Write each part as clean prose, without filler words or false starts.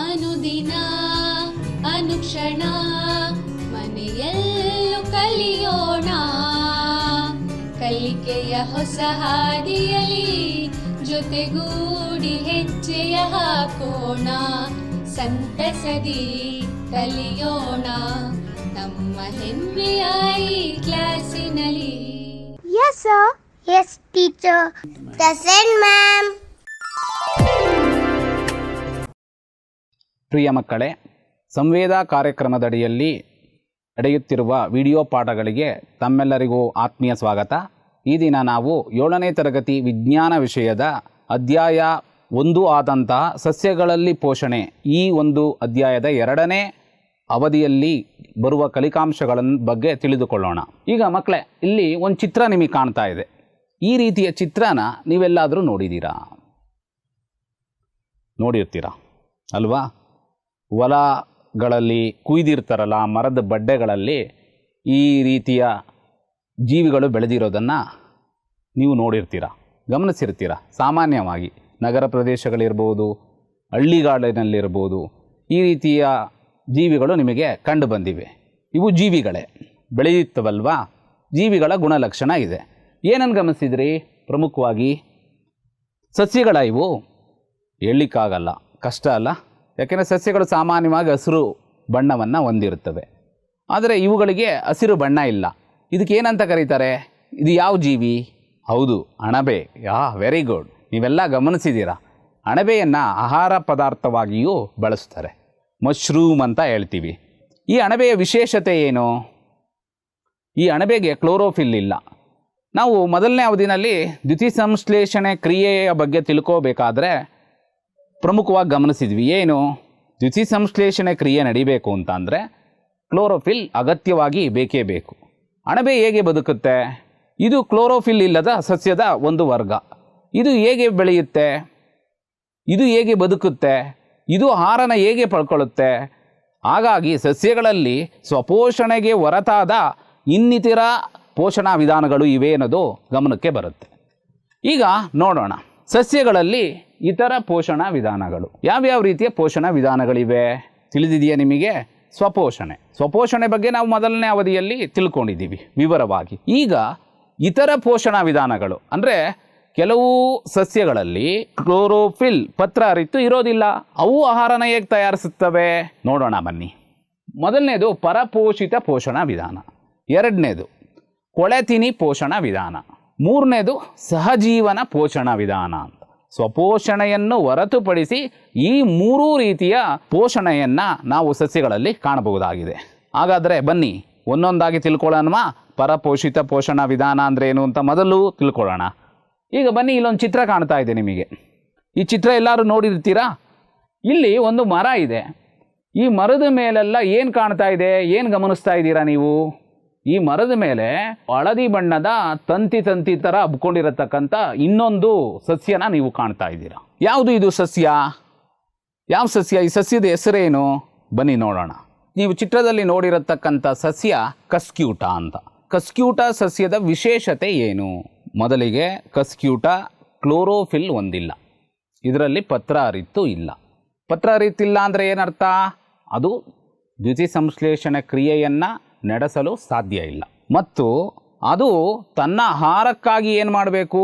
ಅನುದಿನ ಅನುಕ್ಷಣ ಮನೆಯಲ್ಲೂ ಕಲಿಯೋಣ, ಕಲಿಕೆಯ ಹೊಸ ಹಾದಿಯಲಿ ಜೊತೆಗೂಡಿ ಹೆಜ್ಜೆಯ ಹಾಕೋಣ, ಸಂತಸದಿ ಕಲಿಯೋಣ ನಮ್ಮ ಹೆಮ್ಮೆಯ ಈ ಕ್ಲಾಸಿನಲ್ಲಿ. Yes sir. Yes teacher. Present ma'am. ಪ್ರಿಯ ಮಕ್ಕಳೇ, ಸಂವೇದ ಕಾರ್ಯಕ್ರಮದಡಿಯಲ್ಲಿ ನಡೆಯುತ್ತಿರುವ ವಿಡಿಯೋ ಪಾಠಗಳಿಗೆ ತಮ್ಮೆಲ್ಲರಿಗೂ ಆತ್ಮೀಯ ಸ್ವಾಗತ. ಈ ದಿನ ನಾವು 7ನೇ ತರಗತಿ ವಿಜ್ಞಾನ ವಿಷಯದ ಅಧ್ಯಾಯ 1 ಆದಂತಹ ಸಸ್ಯಗಳಲ್ಲಿ ಪೋಷಣೆ, ಈ ಒಂದು ಅಧ್ಯಾಯದ 2ನೇ ಅವಧಿಯಲ್ಲಿ ಬರುವ ಕಲಿಕಾಂಶಗಳ ಬಗ್ಗೆ ತಿಳಿದುಕೊಳ್ಳೋಣ. ಈಗ ಮಕ್ಕಳೇ, ಇಲ್ಲಿ ಒಂದು ಚಿತ್ರ ನಿಮಗೆ ಕಾಣ್ತಾ ಇದೆ. ಈ ರೀತಿಯ ಚಿತ್ರನ ನೀವೆಲ್ಲಾದರೂ ನೋಡಿರ್ತೀರಾ ಅಲ್ವಾ? ಹೊಲಗಳಲ್ಲಿ ಕುಯ್ದಿರ್ತಾರಲ್ಲ, ಮರದ ಬಡ್ಡೆಗಳಲ್ಲಿ ಈ ರೀತಿಯ ಜೀವಿಗಳು ಬೆಳೆದಿರೋದನ್ನು ನೀವು ನೋಡಿರ್ತೀರ, ಗಮನಿಸಿರ್ತೀರ. ಸಾಮಾನ್ಯವಾಗಿ ನಗರ ಪ್ರದೇಶಗಳಿರ್ಬೋದು, ಹಳ್ಳಿಗಾಡಿನಲ್ಲಿರ್ಬೋದು, ಈ ರೀತಿಯ ಜೀವಿಗಳು ನಿಮಗೆ ಕಂಡು ಬಂದಿವೆ. ಇವು ಜೀವಿಗಳೇ, ಬೆಳೆಯುತ್ತವಲ್ವಾ? ಜೀವಿಗಳ ಗುಣಲಕ್ಷಣ ಇದೆ. ಏನನ್ನು ಗಮನಿಸಿದ್ರಿ? ಪ್ರಮುಖವಾಗಿ ಸಸ್ಯಗಳ ಇವು ಹೇಳಲಿಕ್ಕಾಗಲ್ಲ, ಕಷ್ಟ ಅಲ್ಲ. ಯಾಕೆಂದರೆ ಸಸ್ಯಗಳು ಸಾಮಾನ್ಯವಾಗಿ ಹಸಿರು ಬಣ್ಣವನ್ನು ಹೊಂದಿರುತ್ತವೆ, ಆದರೆ ಇವುಗಳಿಗೆ ಹಸಿರು ಬಣ್ಣ ಇಲ್ಲ. ಇದಕ್ಕೆ ಏನಂತ ಕರೀತಾರೆ? ಇದು ಯಾವ ಜೀವಿ? ಹೌದು, ಅಣಬೆ. ವೆರಿ ಗುಡ್, ನೀವೆಲ್ಲ ಗಮನಿಸಿದ್ದೀರಾ. ಅಣಬೆಯನ್ನು ಆಹಾರ ಪದಾರ್ಥವಾಗಿಯೂ ಬಳಸ್ತಾರೆ, ಮಶ್ರೂಮ್ ಅಂತ ಹೇಳ್ತೀವಿ. ಈ ಅಣಬೆಯ ವಿಶೇಷತೆ ಏನು? ಈ ಅಣಬೆಗೆ ಕ್ಲೋರೋಫಿಲ್ ಇಲ್ಲ. ನಾವು ಮೊದಲನೇ ಅವಧಿನಲ್ಲಿ ದ್ಯುತಿಸಂಶ್ಲೇಷಣೆ ಕ್ರಿಯೆಯ ಬಗ್ಗೆ ತಿಳ್ಕೋಬೇಕಾದ್ರೆ ಪ್ರಮುಖವಾಗಿ ಗಮನಿಸಿದ್ವಿ. ಏನು? ದ್ಯುತಿಸಂಶ್ಲೇಷಣೆ ಕ್ರಿಯೆ ನಡಿಬೇಕು ಅಂತಂದರೆ ಕ್ಲೋರೋಫಿಲ್ ಅಗತ್ಯವಾಗಿ ಬೇಕೇ ಬೇಕು. ಅಣಬೆ ಹೇಗೆ ಬದುಕುತ್ತೆ? ಇದು ಕ್ಲೋರೋಫಿಲ್ ಇಲ್ಲದ ಸಸ್ಯದ ಒಂದು ವರ್ಗ. ಇದು ಹೇಗೆ ಬೆಳೆಯುತ್ತೆ? ಇದು ಹೇಗೆ ಬದುಕುತ್ತೆ? ಇದು ಆಹಾರನ ಹೇಗೆ ಪಡ್ಕೊಳ್ಳುತ್ತೆ? ಹಾಗಾಗಿ ಸಸ್ಯಗಳಲ್ಲಿ ಸ್ವಪೋಷಣೆಗೆ ಹೊರತಾದ ಇನ್ನಿತರ ಪೋಷಣಾ ವಿಧಾನಗಳು ಇವೆ ಅನ್ನೋದು ಗಮನಕ್ಕೆ ಬರುತ್ತೆ. ಈಗ ನೋಡೋಣ, ಸಸ್ಯಗಳಲ್ಲಿ ಇತರ ಪೋಷಣಾ ವಿಧಾನಗಳು ಯಾವ್ಯಾವ ರೀತಿಯ ಪೋಷಣಾ ವಿಧಾನಗಳಿವೆ ತಿಳಿದಿದೆಯಾ ನಿಮಗೆ? ಸ್ವಪೋಷಣೆ ಬಗ್ಗೆ ನಾವು ಮೊದಲನೇ ಅವಧಿಯಲ್ಲಿ ತಿಳ್ಕೊಂಡಿದ್ದೀವಿ ವಿವರವಾಗಿ. ಈಗ ಇತರ ಪೋಷಣಾ ವಿಧಾನಗಳು ಅಂದರೆ ಕೆಲವು ಸಸ್ಯಗಳಲ್ಲಿ ಕ್ಲೋರೋಫಿಲ್ ಪತ್ರ ಹರಿತು ಇರೋದಿಲ್ಲ. ಅವು ಆಹಾರನ ಹೇಗೆ ತಯಾರಿಸುತ್ತವೆ ನೋಡೋಣ ಬನ್ನಿ. ಮೊದಲನೇದು ಪರಪೋಷಿತ ಪೋಷಣಾ ವಿಧಾನ, ಎರಡನೇದು ಕೊಳೆತಿನಿ ಪೋಷಣಾ ವಿಧಾನ, ಮೂರನೇದು ಸಹಜೀವನ ಪೋಷಣಾ ವಿಧಾನ ಅಂತ. ಸ್ವಪೋಷಣೆಯನ್ನು ಹೊರತುಪಡಿಸಿ ಈ ಮೂರೂ ರೀತಿಯ ಪೋಷಣೆಯನ್ನು ನಾವು ಸಸ್ಯಗಳಲ್ಲಿ ಕಾಣಬಹುದಾಗಿದೆ. ಹಾಗಾದರೆ ಬನ್ನಿ ಒಂದೊಂದಾಗಿ ತಿಳ್ಕೊಳ್ಳೋಣ. ಪರಪೋಷಿತ ಪೋಷಣಾ ವಿಧಾನ ಅಂದರೆ ಏನು ಅಂತ ಮೊದಲು ತಿಳ್ಕೊಳ್ಳೋಣ. ಈಗ ಬನ್ನಿ, ಇಲ್ಲೊಂದು ಚಿತ್ರ ಕಾಣ್ತಾ ಇದೆ ನಿಮಗೆ. ಈ ಚಿತ್ರ ಎಲ್ಲರೂ ನೋಡಿರ್ತೀರಾ? ಇಲ್ಲಿ ಒಂದು ಮರ ಇದೆ. ಈ ಮರದ ಮೇಲೆಲ್ಲ ಏನು ಕಾಣ್ತಾ ಇದೆ? ಏನು ಗಮನಿಸ್ತಾ ಇದ್ದೀರಾ ನೀವು? ಈ ಮರದ ಮೇಲೆ ಹಳದಿ ಬಣ್ಣದ ತಂತಿ ಥರ ಹಬ್ಕೊಂಡಿರತಕ್ಕಂಥ ಇನ್ನೊಂದು ಸಸ್ಯನ ನೀವು ಕಾಣ್ತಾ ಇದ್ದೀರಾ. ಯಾವುದು ಇದು ಸಸ್ಯ? ಯಾವ ಸಸ್ಯ? ಈ ಸಸ್ಯದ ಹೆಸರೇನು? ಬನ್ನಿ ನೋಡೋಣ. ನೀವು ಚಿತ್ರದಲ್ಲಿ ನೋಡಿರತಕ್ಕಂಥ ಸಸ್ಯ ಕಸ್ಕ್ಯೂಟ ಅಂತ. ಕಸ್ಕ್ಯೂಟ ಸಸ್ಯದ ವಿಶೇಷತೆ ಏನು? ಮೊದಲಿಗೆ ಕಸ್ಕ್ಯೂಟ ಕ್ಲೋರೋಫಿಲ್ ಹೊಂದಿಲ್ಲ, ಇದರಲ್ಲಿ ಪತ್ರ ಹರಿತು ಇಲ್ಲ. ಪತ್ರ ಹರಿತಿಲ್ಲ ಅಂದರೆ ಏನರ್ಥ? ಅದು ದ್ಯುತಿಸಂಶ್ಲೇಷಣೆ ಕ್ರಿಯೆಯನ್ನು ನಡೆಸಲು ಸಾಧ್ಯ ಇಲ್ಲ. ಮತ್ತು ಅದು ತನ್ನ ಆಹಾರಕ್ಕಾಗಿ ಏನು ಮಾಡಬೇಕು?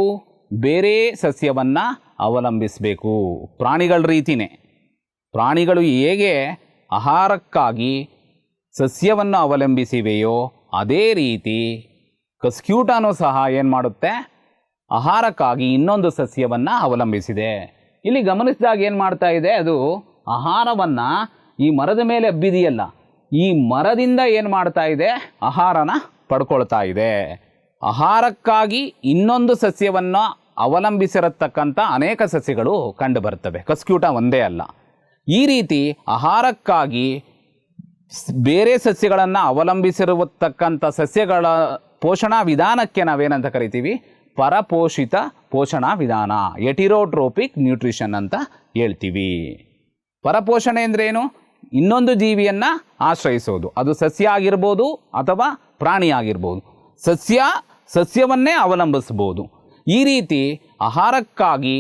ಬೇರೆ ಸಸ್ಯವನ್ನು ಅವಲಂಬಿಸಬೇಕು. ಪ್ರಾಣಿಗಳ ರೀತಿಯೇ. ಪ್ರಾಣಿಗಳು ಹೇಗೆ ಆಹಾರಕ್ಕಾಗಿ ಸಸ್ಯವನ್ನು ಅವಲಂಬಿಸಿವೆಯೋ ಅದೇ ರೀತಿ ಕಸ್ಕ್ಯೂಟನೂ ಸಹ ಏನು ಮಾಡುತ್ತೆ? ಆಹಾರಕ್ಕಾಗಿ ಇನ್ನೊಂದು ಸಸ್ಯವನ್ನು ಅವಲಂಬಿಸಿದೆ. ಇಲ್ಲಿ ಗಮನಿಸಿದಾಗ ಏನು ಮಾಡ್ತಾ ಇದೆ? ಅದು ಆಹಾರವನ್ನು ಈ ಮರದ ಮೇಲೆ ಹಬ್ಬಿದೆಯಲ್ಲ, ಈ ಮರದಿಂದ ಏನು ಮಾಡ್ತಾ ಇದೆ? ಆಹಾರನ ಪಡ್ಕೊಳ್ತಾ ಇದೆ. ಆಹಾರಕ್ಕಾಗಿ ಇನ್ನೊಂದು ಸಸ್ಯವನ್ನು ಅವಲಂಬಿಸಿರತಕ್ಕಂಥ ಅನೇಕ ಸಸ್ಯಗಳು ಕಂಡು ಬರ್ತವೆ, ಕಸ್ಕ್ಯೂಟ ಒಂದೇ ಅಲ್ಲ. ಈ ರೀತಿ ಆಹಾರಕ್ಕಾಗಿ ಬೇರೆ ಸಸ್ಯಗಳನ್ನು ಅವಲಂಬಿಸಿರತಕ್ಕಂಥ ಸಸ್ಯಗಳ ಪೋಷಣಾ ವಿಧಾನಕ್ಕೆ ನಾವೇನಂತ ಕರಿತೀವಿ? ಪರಪೋಷಿತ ಪೋಷಣಾ ವಿಧಾನ, ಎಟಿರೋಟ್ರೋಪಿಕ್ ನ್ಯೂಟ್ರಿಷನ್ ಅಂತ ಹೇಳ್ತೀವಿ. ಪರಪೋಷಣೆ ಅಂದ್ರೇನು? ಇನ್ನೊಂದು ಜೀವಿಯನ್ನು ಆಶ್ರಯಿಸೋದು. ಅದು ಸಸ್ಯ ಆಗಿರ್ಬೋದು ಅಥವಾ ಪ್ರಾಣಿ ಆಗಿರ್ಬೋದು. ಸಸ್ಯವನ್ನೇ ಅವಲಂಬಿಸ್ಬೋದು. ಈ ರೀತಿ ಆಹಾರಕ್ಕಾಗಿ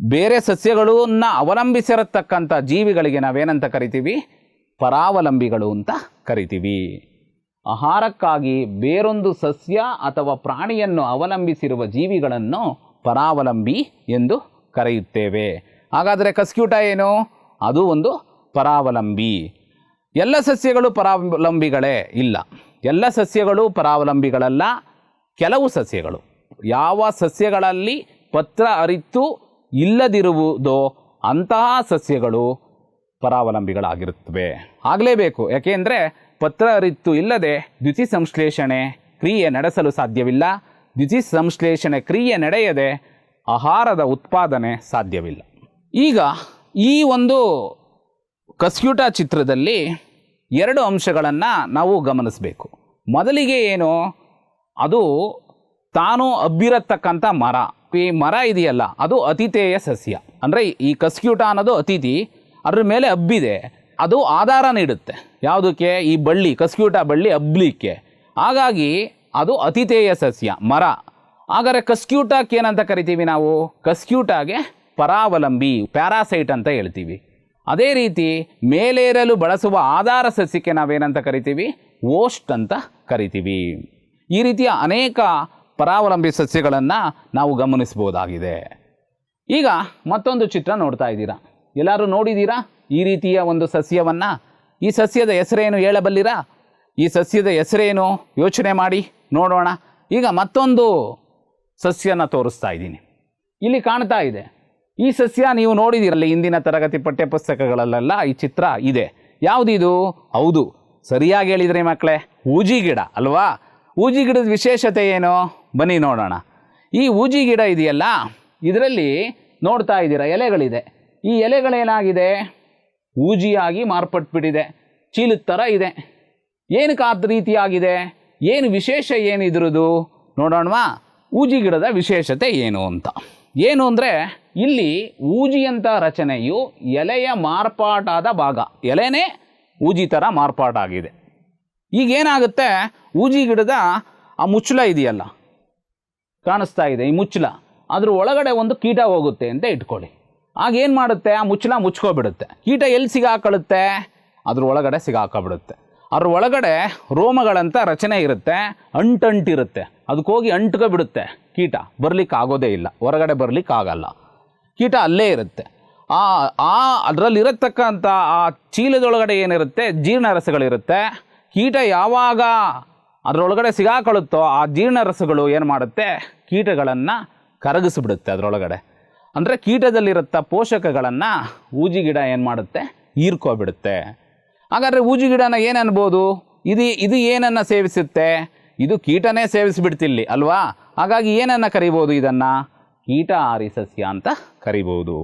ಬೇರೆ ಸಸ್ಯಗಳನ್ನ ಅವಲಂಬಿಸಿರತಕ್ಕಂಥ ಜೀವಿಗಳಿಗೆ ನಾವೇನಂತ ಕರಿತೀವಿ? ಪರಾವಲಂಬಿಗಳು ಅಂತ ಕರಿತೀವಿ. ಆಹಾರಕ್ಕಾಗಿ ಬೇರೊಂದು ಸಸ್ಯ ಅಥವಾ ಪ್ರಾಣಿಯನ್ನು ಅವಲಂಬಿಸಿರುವ ಜೀವಿಗಳನ್ನು ಪರಾವಲಂಬಿ ಎಂದು ಕರೆಯುತ್ತೇವೆ. ಹಾಗಾದರೆ ಕಸ್ಕ್ಯೂಟ ಏನು? ಅದು ಒಂದು ಪರಾವಲಂಬಿ. ಎಲ್ಲ ಸಸ್ಯಗಳು ಪರಾವಲಂಬಿಗಳೇ? ಇಲ್ಲ, ಎಲ್ಲ ಸಸ್ಯಗಳು ಪರಾವಲಂಬಿಗಳಲ್ಲ. ಕೆಲವು ಸಸ್ಯಗಳು, ಯಾವ ಸಸ್ಯಗಳಲ್ಲಿ ಪತ್ರ ಅರಿತು ಇಲ್ಲದಿರುವುದೋ ಅಂತಹ ಸಸ್ಯಗಳು ಪರಾವಲಂಬಿಗಳಾಗಿರುತ್ತವೆ. ಆಗಲೇಬೇಕು, ಯಾಕೆಂದರೆ ಪತ್ರ ಅರಿತು ಇಲ್ಲದೆ ದ್ಯುತಿ ಸಂಶ್ಲೇಷಣೆ ಕ್ರಿಯೆ ನಡೆಸಲು ಸಾಧ್ಯವಿಲ್ಲ. ದ್ಯುತಿ ಸಂಶ್ಲೇಷಣೆ ಕ್ರಿಯೆ ನಡೆಯದೆ ಆಹಾರದ ಉತ್ಪಾದನೆ ಸಾಧ್ಯವಿಲ್ಲ. ಈಗ ಈ ಒಂದು ಕಸ್ಕ್ಯೂಟ ಚಿತ್ರದಲ್ಲಿ 2 ಅಂಶಗಳನ್ನು ನಾವು ಗಮನಿಸಬೇಕು. ಮೊದಲಿಗೆ ಏನು, ಅದು ತಾನು ಹಬ್ಬಿರತಕ್ಕಂಥ ಮರ. ಈ ಮರ ಇದೆಯಲ್ಲ, ಅದು ಅತಿಥೇಯ ಸಸ್ಯ. ಅಂದರೆ ಈ ಕಸ್ಕ್ಯೂಟ ಅನ್ನೋದು ಅತಿಥಿ, ಅದ್ರ ಮೇಲೆ ಹಬ್ಬಿದೆ. ಅದು ಆಧಾರ ನೀಡುತ್ತೆ ಯಾವುದಕ್ಕೆ? ಈ ಬಳ್ಳಿ, ಕಸ್ಕ್ಯೂಟ ಬಳ್ಳಿ ಹಬ್ಬಲಿಕ್ಕೆ. ಹಾಗಾಗಿ ಅದು ಅತಿಥೇಯ ಸಸ್ಯ, ಮರ. ಹಾಗಾದರೆ ಕಸ್ಕ್ಯೂಟಕ್ಕೆ ಏನಂತ ಕರಿತೀವಿ ನಾವು? ಕಸ್ಕ್ಯೂಟಾಗೆ ಪರಾವಲಂಬಿ, ಪ್ಯಾರಾಸೈಟ್ ಅಂತ ಹೇಳ್ತೀವಿ. ಅದೇ ರೀತಿ ಮೇಲೇರಲು ಬಳಸುವ ಆಧಾರ ಸಸ್ಯಕ್ಕೆ ನಾವೇನಂತ ಕರಿತೀವಿ? ಓಸ್ಟ್ ಅಂತ ಕರಿತೀವಿ. ಈ ರೀತಿಯ ಅನೇಕ ಪರಾವಲಂಬಿ ಸಸ್ಯಗಳನ್ನು ನಾವು ಗಮನಿಸ್ಬೋದಾಗಿದೆ. ಈಗ ಮತ್ತೊಂದು ಚಿತ್ರ ನೋಡ್ತಾ ಇದ್ದೀರಾ, ಎಲ್ಲರೂ ನೋಡಿದ್ದೀರಾ ಈ ರೀತಿಯ ಒಂದು ಸಸ್ಯವನ್ನು? ಈ ಸಸ್ಯದ ಹೆಸರೇನು ಹೇಳಬಲ್ಲಿರಾ? ಈ ಸಸ್ಯದ ಹೆಸರೇನು ಯೋಚನೆ ಮಾಡಿ ನೋಡೋಣ. ಈಗ ಮತ್ತೊಂದು ಸಸ್ಯನ ತೋರಿಸ್ತಾ ಇದ್ದೀನಿ, ಇಲ್ಲಿ ಕಾಣ್ತಾ ಇದೆ. ಈ ಸಸ್ಯ ನೀವು ನೋಡಿದಿರಲ್ಲ, ಇಂದಿನ ತರಗತಿ ಪಠ್ಯಪುಸ್ತಕಗಳಲ್ಲೆಲ್ಲ ಈ ಚಿತ್ರ ಇದೆ. ಯಾವುದಿದು? ಹೌದು, ಸರಿಯಾಗಿ ಹೇಳಿದ್ರಿ ಮಕ್ಕಳೇ, ಊಜಿ ಗಿಡ ಅಲ್ವಾ? ಊಜಿ ಗಿಡದ ವಿಶೇಷತೆ ಏನು? ಬನ್ನಿ ನೋಡೋಣ. ಈ ಊಜಿ ಗಿಡ ಇದೆಯಲ್ಲ, ಇದರಲ್ಲಿ ನೋಡ್ತಾ ಇದ್ದೀರಾ ಎಲೆಗಳಿದೆ. ಈ ಎಲೆಗಳೇನಾಗಿದೆ? ಊಜಿಯಾಗಿ ಮಾರ್ಪಟ್ಬಿಟ್ಟಿದೆ, ಚೀಲದ ಥರ ಇದೆ. ಏನಕ್ಕೆ ಆ ರೀತಿಯಾಗಿದೆ? ಏನು ವಿಶೇಷ ಏನಿದ್ರದು ನೋಡೋಣವಾ? ಊಜಿ ಗಿಡದ ವಿಶೇಷತೆ ಏನು ಅಂತ. ಏನು ಅಂದರೆ, ಇಲ್ಲಿ ಊಜಿಯಂಥ ರಚನೆಯು ಎಲೆಯ ಮಾರ್ಪಾಟಾದ ಭಾಗ. ಎಲೆನೇ ಊಜಿ ಥರ ಮಾರ್ಪಾಟಾಗಿದೆ. ಈಗೇನಾಗುತ್ತೆ, ಊಜಿ ಗಿಡದ ಆ ಮುಚ್ಚಳ ಇದೆಯಲ್ಲ, ಕಾಣಿಸ್ತಾ ಇದೆ ಈ ಮುಚ್ಚಳ, ಅದ್ರ ಒಳಗಡೆ ಒಂದು ಕೀಟ ಹೋಗುತ್ತೆ ಅಂತ ಇಟ್ಕೊಳ್ಳಿ. ಆಗೇನು ಮಾಡುತ್ತೆ? ಆ ಮುಚ್ಚಳ ಮುಚ್ಕೊಬಿಡುತ್ತೆ. ಕೀಟ ಎಲ್ಲಿ ಸಿಗಾಕೊಳ್ಳುತ್ತೆ? ಅದ್ರ ಒಳಗಡೆ ಸಿಗಾಕೊಬಿಡುತ್ತೆ. ಅದ್ರ ಒಳಗಡೆ ರೋಮಗಳಂತ ರಚನೆ ಇರುತ್ತೆ, ಅಂಟಿರುತ್ತೆ. ಅದಕ್ಕೋಗಿ ಅಂಟ್ಕೊಬಿಡುತ್ತೆ. ಕೀಟ ಬರಲಿಕ್ಕೆ ಆಗೋದೇ ಇಲ್ಲ, ಹೊರಗಡೆ ಬರಲಿಕ್ಕೆ ಆಗಲ್ಲ. ಕೀಟ ಅಲ್ಲೇ ಇರುತ್ತೆ. ಅದರಲ್ಲಿರತಕ್ಕಂಥ ಆ ಚೀಲದೊಳಗಡೆ ಏನಿರುತ್ತೆ? ಜೀರ್ಣರಸಗಳಿರುತ್ತೆ. ಕೀಟ ಯಾವಾಗ ಅದರೊಳಗಡೆ ಸಿಗಾಕೊಳ್ಳುತ್ತೋ ಆ ಜೀರ್ಣರಸಗಳು ಏನು ಮಾಡುತ್ತೆ? ಕೀಟಗಳನ್ನು ಕರಗಿಸ್ಬಿಡುತ್ತೆ ಅದರೊಳಗಡೆ. ಅಂದರೆ ಕೀಟದಲ್ಲಿರುತ್ತ ಪೋಷಕಗಳನ್ನು ಊಜಿ ಗಿಡ ಏನು ಮಾಡುತ್ತೆ? ಹೀರ್ಕೊಬಿಡುತ್ತೆ. ಹಾಗಾದರೆ ಊಜಿ ಗಿಡನ ಏನು ಅನ್ಬೋದು? ಇದು ಏನನ್ನು ಸೇವಿಸುತ್ತೆ? ಇದು ಕೀಟನೇ ಸೇವಿಸಿಬಿಡ್ತಿಲ್ಲಿ ಅಲ್ವಾ? ಹಾಗಾಗಿ ಏನನ್ನು ಕರಿಬೋದು? ಇದನ್ನು ಕೀಟಹಾರಿ ಸಸ್ಯ ಅಂತ ಕರಿಬೋದು.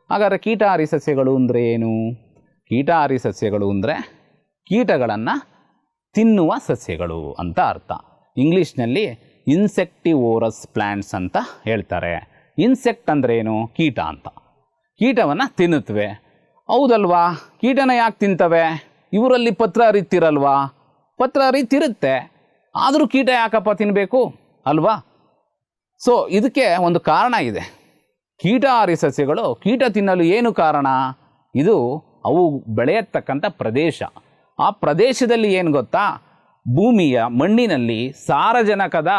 ಹಾಗಾದರೆ ಕೀಟಹಾರಿ ಸಸ್ಯಗಳು ಅಂದರೆ ಏನು? ಕೀಟಹಾರಿ ಸಸ್ಯಗಳು ಅಂದರೆ ಕೀಟಗಳನ್ನು ತಿನ್ನುವ ಸಸ್ಯಗಳು ಅಂತ ಅರ್ಥ. ಇಂಗ್ಲೀಷ್ನಲ್ಲಿ ಇನ್ಸೆಕ್ಟಿವೋರಸ್ ಪ್ಲ್ಯಾಂಟ್ಸ್ ಅಂತ ಹೇಳ್ತಾರೆ. ಇನ್ಸೆಕ್ಟ್ ಅಂದ್ರೇನು? ಕೀಟ ಅಂತ. ಕೀಟವನ್ನು ತಿನ್ನುತ್ತವೆ, ಹೌದಲ್ವಾ? ಕೀಟನ ಯಾಕೆ ತಿಂತವೆ? ಇವರಲ್ಲಿ ಪತ್ರ ಅರಿತಿರಲ್ವಾ? ಪತ್ರ ಅರಿತಿರುತ್ತೆ, ಆದರೂ ಕೀಟ ಯಾಕಪ್ಪ ತಿನ್ನಬೇಕು ಅಲ್ವಾ? ಸೊ ಇದಕ್ಕೆ ಒಂದು ಕಾರಣ ಇದೆ. ಕೀಟಹಾರಿ ಸಸ್ಯಗಳು ಕೀಟ ತಿನ್ನಲು ಏನು ಕಾರಣ? ಇದು ಅವು ಬೆಳೆಯತಕ್ಕಂಥ ಪ್ರದೇಶ. ಆ ಪ್ರದೇಶದಲ್ಲಿ ಏನು ಗೊತ್ತಾ? ಭೂಮಿಯ ಮಣ್ಣಿನಲ್ಲಿ ಸಾರಜನಕದ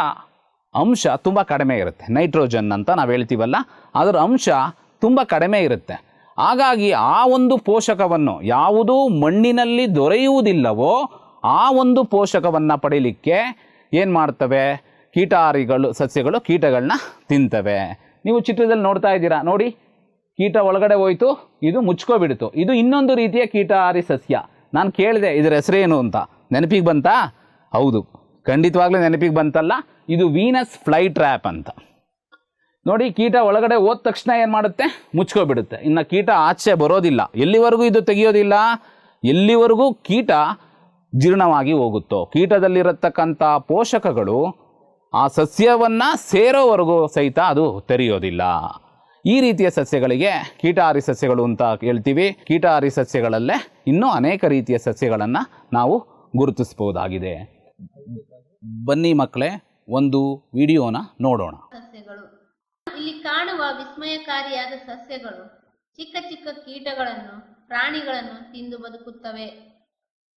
ಅಂಶ ತುಂಬ ಕಡಿಮೆ ಇರುತ್ತೆ. ನೈಟ್ರೋಜನ್ ಅಂತ ನಾವು ಹೇಳ್ತೀವಲ್ಲ, ಅದರ ಅಂಶ ತುಂಬ ಕಡಿಮೆ ಇರುತ್ತೆ. ಹಾಗಾಗಿ ಆ ಒಂದು ಪೋಷಕವನ್ನು ಯಾವುದು ಮಣ್ಣಿನಲ್ಲಿ ದೊರೆಯುವುದಿಲ್ಲವೋ ಆ ಒಂದು ಪೋಷಕವನ್ನು ಪಡೀಲಿಕ್ಕೆ ಏನು ಮಾಡ್ತವೆ? ಕೀಟಹಾರಿಗಳು ಸಸ್ಯಗಳು ಕೀಟಗಳನ್ನ ತಿಂತವೆ. ನೀವು ಚಿತ್ರದಲ್ಲಿ ನೋಡ್ತಾ ಇದ್ದೀರಾ ನೋಡಿ, ಕೀಟ ಒಳಗಡೆ ಹೋಯ್ತು, ಇದು ಮುಚ್ಕೊಬಿಡ್ತು. ಇದು ಇನ್ನೊಂದು ರೀತಿಯ ಕೀಟಹಾರಿ ಸಸ್ಯ. ನಾನು ಕೇಳಿದೆ ಇದರ ಹೆಸರೇನು ಅಂತ, ನೆನಪಿಗೆ ಬಂತಾ? ಹೌದು, ಖಂಡಿತವಾಗ್ಲೂ ನೆನಪಿಗೆ ಬಂತಲ್ಲ. ಇದು ವೀನಸ್ ಫ್ಲೈ ಟ್ರ್ಯಾಪ್ ಅಂತ. ನೋಡಿ, ಕೀಟ ಒಳಗಡೆ ಹೋದ ತಕ್ಷಣ ಏನು ಮಾಡುತ್ತೆ? ಮುಚ್ಕೊಬಿಡುತ್ತೆ. ಇನ್ನು ಕೀಟ ಆಚೆ ಬರೋದಿಲ್ಲ. ಎಲ್ಲಿವರೆಗೂ ಇದು ತೆಗೆಯೋದಿಲ್ಲ? ಎಲ್ಲಿವರೆಗೂ ಕೀಟ ಜೀರ್ಣವಾಗಿ ಹೋಗುತ್ತೋ, ಕೀಟದಲ್ಲಿರತಕ್ಕಂಥ ಪೋಷಕಗಳು ಆ ಸಸ್ಯವನ್ನು ಸೇರೋವರೆಗೂ ಸಹಿತ ಅದು ತೆರೆಯೋದಿಲ್ಲ. ಈ ರೀತಿಯ ಸಸ್ಯಗಳಿಗೆ ಕೀಟಹಾರಿ ಸಸ್ಯಗಳು ಅಂತ ಹೇಳ್ತೀವಿ. ಕೀಟಹಾರಿ ಸಸ್ಯಗಳಲ್ಲೇ ಇನ್ನೂ ಅನೇಕ ರೀತಿಯ ಸಸ್ಯಗಳನ್ನು ನಾವು ಗುರುತಿಸ್ಬೋದಾಗಿದೆ. ಬನ್ನಿ ಮಕ್ಕಳೇ, ಒಂದು ವಿಡಿಯೋನ ನೋಡೋಣ. ಸಸ್ಯಗಳು ಇಲ್ಲಿ ಕಾಣುವ ವಿಸ್ಮಯಕಾರಿಯಾದ ಸಸ್ಯಗಳು ಚಿಕ್ಕ ಚಿಕ್ಕ ಕೀಟಗಳನ್ನು, ಪ್ರಾಣಿಗಳನ್ನು ತಿಂದು ಬದುಕುತ್ತವೆ.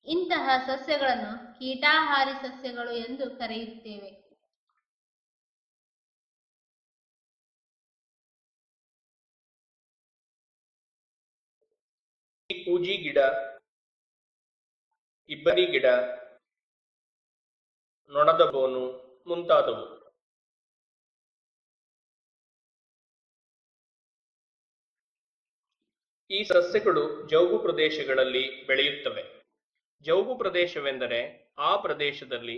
ಇಂತಹ ಸಸ್ಯಗಳನ್ನು ಕೀಟಾಹಾರಿ ಸಸ್ಯಗಳು ಎಂದು ಕರೆಯುತ್ತೇವೆ. ಕೂಜಿ ಗಿಡ, ಇಬ್ಬನಿ ಗಿಡ, ನೊಣದ ಬೋನು ಮುಂತಾದವು. ಈ ಸಸ್ಯಗಳು ಜೌಗು ಪ್ರದೇಶಗಳಲ್ಲಿ ಬೆಳೆಯುತ್ತವೆ. ಜೌಗು ಪ್ರದೇಶವೆಂದರೆ ಆ ಪ್ರದೇಶದಲ್ಲಿ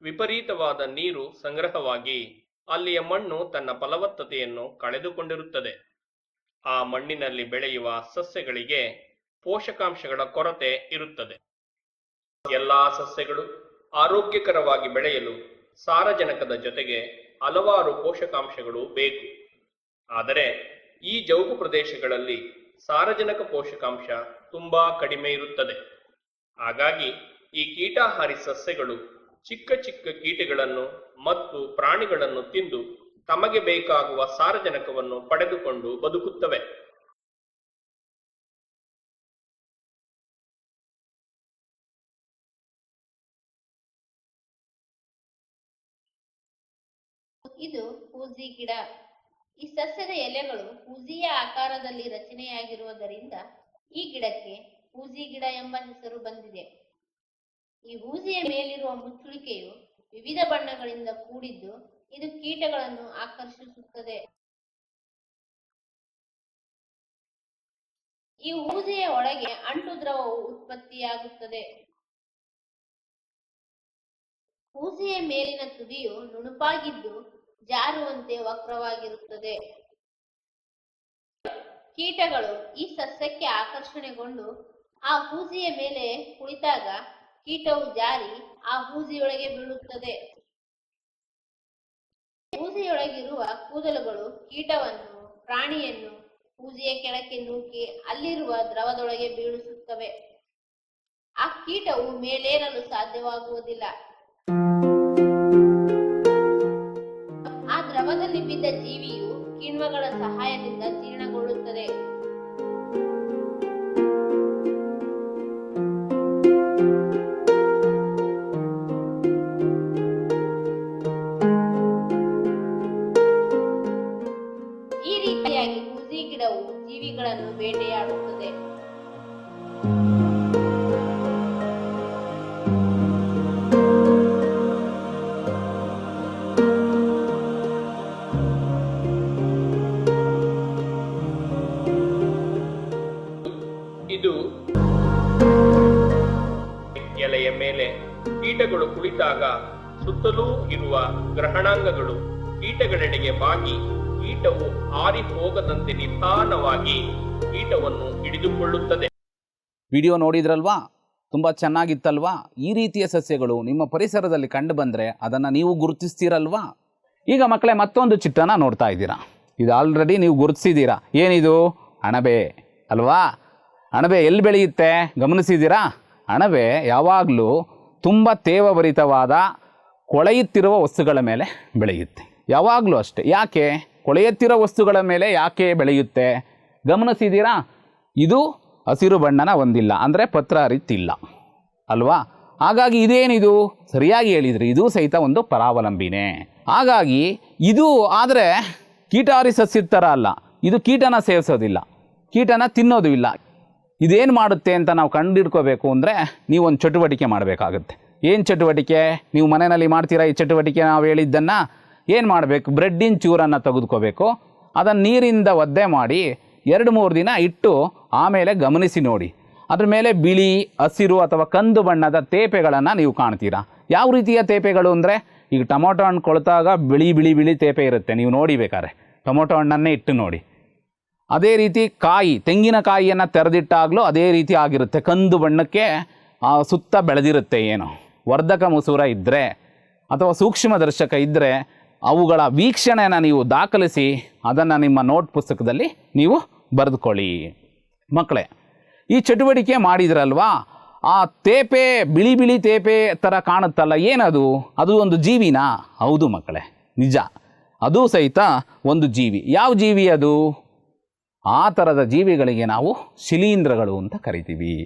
ವಿಪರೀತವಾದ ನೀರು ಸಂಗ್ರಹವಾಗಿ ಅಲ್ಲಿಯ ಮಣ್ಣು ತನ್ನ ಫಲವತ್ತತೆಯನ್ನು ಕಳೆದುಕೊಂಡಿರುತ್ತದೆ. ಆ ಮಣ್ಣಿನಲ್ಲಿ ಬೆಳೆಯುವ ಸಸ್ಯಗಳಿಗೆ ಪೋಷಕಾಂಶಗಳ ಕೊರತೆ ಇರುತ್ತದೆ. ಎಲ್ಲಾ ಸಸ್ಯಗಳು ಆರೋಗ್ಯಕರವಾಗಿ ಬೆಳೆಯಲು ಸಾರಜನಕದ ಜೊತೆಗೆ ಹಲವಾರು ಪೋಷಕಾಂಶಗಳು ಬೇಕು. ಆದರೆ ಈ ಜೌಗು ಪ್ರದೇಶಗಳಲ್ಲಿ ಸಾರಜನಕ ಪೋಷಕಾಂಶ ತುಂಬಾ ಕಡಿಮೆ ಇರುತ್ತದೆ. ಹಾಗಾಗಿ ಈ ಕೀಟಾಹಾರಿ ಸಸ್ಯಗಳು ಚಿಕ್ಕ ಚಿಕ್ಕ ಕೀಟಗಳನ್ನು ಮತ್ತು ಪ್ರಾಣಿಗಳನ್ನು ತಿಂದು ತಮಗೆ ಬೇಕಾಗುವ ಸಾರಜನಕವನ್ನು ಪಡೆದುಕೊಂಡು ಬದುಕುತ್ತವೆ. ಇದು ಹೂಜಿ ಗಿಡ. ಈ ಸಸ್ಯದ ಎಲೆಗಳು ಹೂಜಿಯ ಆಕಾರದಲ್ಲಿ ರಚನೆಯಾಗಿರುವುದರಿಂದ ಈ ಗಿಡಕ್ಕೆ ಹೂಜಿ ಗಿಡ ಎಂಬ ಹೆಸರು ಬಂದಿದೆ. ಈ ಹೂಜಿಯ ಮೇಲಿರುವ ಮುಚ್ಚುಳಿಕೆಯು ವಿವಿಧ ಬಣ್ಣಗಳಿಂದ ಕೂಡಿದ್ದು ಇದು ಕೀಟಗಳನ್ನು ಆಕರ್ಷಿಸುತ್ತದೆ. ಈ ಹೂಜಿಯ ಒಳಗೆ ಅಂಟು ದ್ರವವು ಉತ್ಪತ್ತಿಯಾಗುತ್ತದೆ. ಹೂಜಿಯ ಮೇಲಿನ ತುದಿಯು ನುಣುಪಾಗಿದ್ದು ಜಾರುವಂತೆ ವಕ್ರವಾಗಿರುತ್ತದೆ. ಕೀಟಗಳು ಈ ಸಸ್ಯಕ್ಕೆ ಆಕರ್ಷಣೆಗೊಂಡು ಆ ಹೂಜಿಯ ಮೇಲೆ ಕುಳಿತಾಗ ಕೀಟವು ಜಾರಿ ಆ ಹೂಜಿಯೊಳಗೆ ಬೀಳುತ್ತದೆ. ಹೂಜಿಯೊಳಗಿರುವ ಕೂದಲುಗಳು ಕೀಟವನ್ನು, ಪ್ರಾಣಿಯನ್ನು ಹೂಜಿಯ ಕೆಳಕ್ಕೆ ನೂಕಿ ಅಲ್ಲಿರುವ ದ್ರವದೊಳಗೆ ಬೀಳಿಸುತ್ತವೆ. ಆ ಕೀಟವು ಮೇಲೇರಲು ಸಾಧ್ಯವಾಗುವುದಿಲ್ಲ. ಆ ದ್ರವದಲ್ಲಿ ಬಿದ್ದ ಜೀವಿಯು ಕಿಣ್ವಗಳ ಸಹಾಯದಿಂದ ಜೀರ್ಣಗೊಳ್ಳುತ್ತದೆ. ಈ ರೀತಿಯಾಗಿ ಹೂಜಿ ಗಿಡವು ಜೀವಿಗಳನ್ನು ಬೇಟೆಯಾಡುತ್ತದೆ. ಇದು ಎಲೆಯ ಮೇಲೆ ಕೀಟಗಳು ಕುಳಿತಾಗ ಸುತ್ತಲೂ ಇರುವ ಗ್ರಹಣಾಂಗಗಳು ಕೀಟಗಳೆಡೆಗೆ ಬಾಗಿ ಕೀಟವು ಹಾರಿ ಹೋಗದಂತೆ ನಿಧಾನವಾಗಿ ಕೀಟವನ್ನು ಹಿಡಿದುಕೊಳ್ಳುತ್ತದೆ. ವಿಡಿಯೋ ನೋಡಿದ್ರಲ್ವಾ? ತುಂಬ ಚೆನ್ನಾಗಿತ್ತಲ್ವಾ? ಈ ರೀತಿಯ ಸಸ್ಯಗಳು ನಿಮ್ಮ ಪರಿಸರದಲ್ಲಿ ಕಂಡು ಬಂದರೆ ಅದನ್ನು ನೀವು ಗುರುತಿಸ್ತೀರಲ್ವಾ? ಈಗ ಮಕ್ಕಳೇ ಮತ್ತೊಂದು ಚಿತ್ರನ ನೋಡ್ತಾ ಇದ್ದೀರಾ. ಇದು ಆಲ್ರೆಡಿ ನೀವು ಗುರುತಿಸಿದ್ದೀರಾ. ಏನಿದು? ಅಣಬೆ ಅಲ್ವಾ? ಅಣಬೆ ಎಲ್ಲಿ ಬೆಳೆಯುತ್ತೆ ಗಮನಿಸಿದ್ದೀರಾ? ಅಣಬೆ ಯಾವಾಗಲೂ ತುಂಬ ತೇವಭರಿತವಾದ ಕೊಳೆಯುತ್ತಿರುವ ವಸ್ತುಗಳ ಮೇಲೆ ಬೆಳೆಯುತ್ತೆ. ಯಾವಾಗಲೂ ಅಷ್ಟೇ. ಯಾಕೆ ಕೊಳೆಯುತ್ತಿರೋ ವಸ್ತುಗಳ ಮೇಲೆ ಯಾಕೆ ಬೆಳೆಯುತ್ತೆ ಗಮನಿಸಿದ್ದೀರಾ? ಇದು ಹಸಿರು ಬಣ್ಣನ ಹೊಂದಿಲ್ಲ, ಅಂದರೆ ಪತ್ರ ಹರಿತಿಲ್ಲ ಅಲ್ವಾ? ಹಾಗಾಗಿ ಇದೇನಿದು? ಸರಿಯಾಗಿ ಹೇಳಿದ್ರಿ, ಇದು ಸಹಿತ ಒಂದು ಪರಾವಲಂಬಿನೇ. ಹಾಗಾಗಿ ಇದು ಆದರೆ ಕೀಟಾಹಾರಿ ಸಸ್ಯದ ಥರ ಅಲ್ಲ. ಇದು ಕೀಟನ ಸೇವಿಸೋದಿಲ್ಲ, ಕೀಟನ ತಿನ್ನೋದು ಇಲ್ಲ. ಇದೇನು ಮಾಡುತ್ತೆ ಅಂತ ನಾವು ಕಂಡುಹಿಡ್ಕೋಬೇಕು ಅಂದರೆ ನೀವೊಂದು ಚಟುವಟಿಕೆ ಮಾಡಬೇಕಾಗುತ್ತೆ. ಏನು ಚಟುವಟಿಕೆ? ನೀವು ಮನೆಯಲ್ಲಿ ಮಾಡ್ತೀರಾ ಈ ಚಟುವಟಿಕೆ? ನಾವು ಹೇಳಿದ್ದನ್ನು ಏನು ಮಾಡಬೇಕು? ಬ್ರೆಡ್ಡಿನ ಚೂರನ್ನು ತೆಗೆದುಕೋಬೇಕು, ಅದನ್ನು ನೀರಿಂದ ಒದ್ದೆ ಮಾಡಿ 2-3 ದಿನ ಇಟ್ಟು ಆಮೇಲೆ ಗಮನಿಸಿ ನೋಡಿ. ಅದ್ರ ಮೇಲೆ ಬಿಳಿ, ಹಸಿರು ಅಥವಾ ಕಂದು ಬಣ್ಣದ ತೇಪೆಗಳನ್ನು ನೀವು ಕಾಣ್ತೀರಾ. ಯಾವ ರೀತಿಯ ತೇಪೆಗಳು ಅಂದರೆ, ಈಗ ಟೊಮೊಟೊ ಹಣ್ಣು ಕೊಳೆತಾಗ ಬಿಳಿ ಬಿಳಿ ಬಿಳಿ ತೇಪೆ ಇರುತ್ತೆ, ನೀವು ನೋಡಿಬೇಕಾದ್ರೆ ಟೊಮೊಟೊ ಹಣ್ಣನ್ನೇ ಇಟ್ಟು ನೋಡಿ. ಅದೇ ರೀತಿ ಕಾಯಿ, ತೆಂಗಿನಕಾಯಿಯನ್ನು ತೆರೆದಿಟ್ಟಾಗಲೂ ಅದೇ ರೀತಿ ಆಗಿರುತ್ತೆ, ಕಂದು ಬಣ್ಣಕ್ಕೆ ಸುತ್ತ ಬೆಳೆದಿರುತ್ತೆ. ಏನು ವರ್ಧಕ ಮುಸೂರ ಇದ್ದರೆ ಅಥವಾ ಸೂಕ್ಷ್ಮದರ್ಶಕ ಇದ್ದರೆ ಅವುಗಳ ವೀಕ್ಷಣೆಯನ್ನು ನೀವು ದಾಖಲಿಸಿ ಅದನ್ನು ನಿಮ್ಮ ನೋಟ್ ಪುಸ್ತಕದಲ್ಲಿ ನೀವು ಬರೆದುಕೊಳ್ಳಿ. ಮಕ್ಕಳೇ, ಈ ಚಟುವಟಿಕೆ ಮಾಡಿದ್ರಲ್ವಾ? ಆ ತೇಪೆ ಬಿಳಿ ಬಿಳಿ ತೇಪೆ ಥರ ಕಾಣುತ್ತಲ್ಲ, ಏನದು? ಅದು ಒಂದು ಜೀವಿನಾ? ಹೌದು ಮಕ್ಕಳೇ, ನಿಜ. ಅದು ಸಹಿತ ಒಂದು ಜೀವಿ. ಯಾವ ಜೀವಿ ಅದು? ಆ ಥರದ ಜೀವಿಗಳಿಗೆ ನಾವು ಶಿಲೀಂಧ್ರಗಳು ಅಂತ ಕರಿತೀವಿ.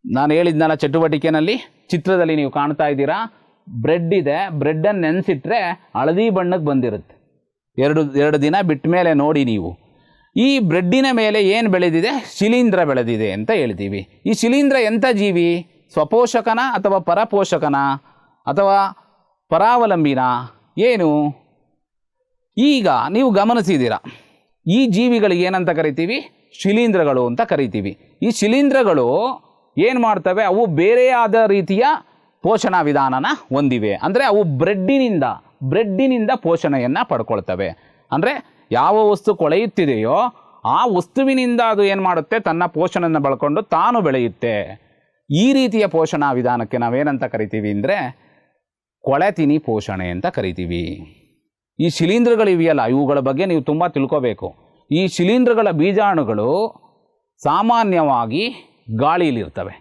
ನಾನು ಹೇಳಿದ್ನಲ್ಲ ಚಟುವಟಿಕೆಯಲ್ಲಿ, ಚಿತ್ರದಲ್ಲಿ ನೀವು ಕಾಣ್ತಾ ಇದ್ದೀರಾ, ಬ್ರೆಡ್ ಇದೆ. ಬ್ರೆಡ್ಡನ್ನು ನೆನೆಸಿಟ್ರೆ ಹಳದಿ ಬಣ್ಣಕ್ಕೆ ಬಂದಿರುತ್ತೆ. ಎರಡು ದಿನ ಬಿಟ್ಟ ಮೇಲೆ ನೋಡಿ ನೀವು, ಈ ಬ್ರೆಡ್ಡಿನ ಮೇಲೆ ಏನು ಬೆಳೆದಿದೆ? ಶಿಲೀಂಧ್ರ ಬೆಳೆದಿದೆ ಅಂತ ಹೇಳ್ತೀವಿ. ಈ ಶಿಲೀಂಧ್ರ ಎಂಥ ಜೀವಿ? ಸ್ವಪೋಷಕನ ಅಥವಾ ಪರಪೋಷಕನ ಅಥವಾ ಪರಾವಲಂಬಿನ? ಏನು? ಈಗ ನೀವು ಗಮನಿಸಿದ್ದೀರಾ, ಈ ಜೀವಿಗಳಿಗೆ ಏನಂತ ಕರಿತೀವಿ? ಶಿಲೀಂಧ್ರಗಳು ಅಂತ ಕರಿತೀವಿ. ಈ ಶಿಲೀಂಧ್ರಗಳು ಏನು ಮಾಡ್ತವೆ? ಅವು ಬೇರೆಯಾದ ರೀತಿಯ ಪೋಷಣಾ ವಿಧಾನನ ಹೊಂದಿವೆ. ಅಂದರೆ ಅವು ಬ್ರೆಡ್ಡಿನಿಂದ ಪೋಷಣೆಯನ್ನು ಪಡ್ಕೊಳ್ತವೆ. ಅಂದರೆ ಯಾವ ವಸ್ತು ಕೊಳೆಯುತ್ತಿದೆಯೋ ಆ ವಸ್ತುವಿನಿಂದ ಅದು ಏನು ಮಾಡುತ್ತೆ? ತನ್ನ ಪೋಷಣೆಯನ್ನು ಬಳಕೊಂಡು ತಾನು ಬೆಳೆಯುತ್ತೆ. ಈ ರೀತಿಯ ಪೋಷಣಾ ವಿಧಾನಕ್ಕೆ ನಾವೇನಂತ ಕರಿತೀವಿ ಅಂದರೆ ಕೊಳೆತಿನಿ ಪೋಷಣೆ ಅಂತ ಕರಿತೀವಿ. ಈ ಶಿಲೀಂಧ್ರಗಳಿವೆಯಲ್ಲ, ಇವುಗಳ ಬಗ್ಗೆ ನೀವು ತುಂಬ ತಿಳ್ಕೋಬೇಕು. ಈ ಶಿಲೀಂಧ್ರಗಳ ಬೀಜಾಣುಗಳು ಸಾಮಾನ್ಯವಾಗಿ ಗಾಳಿಯಲ್ಲಿರ್ತವೆ.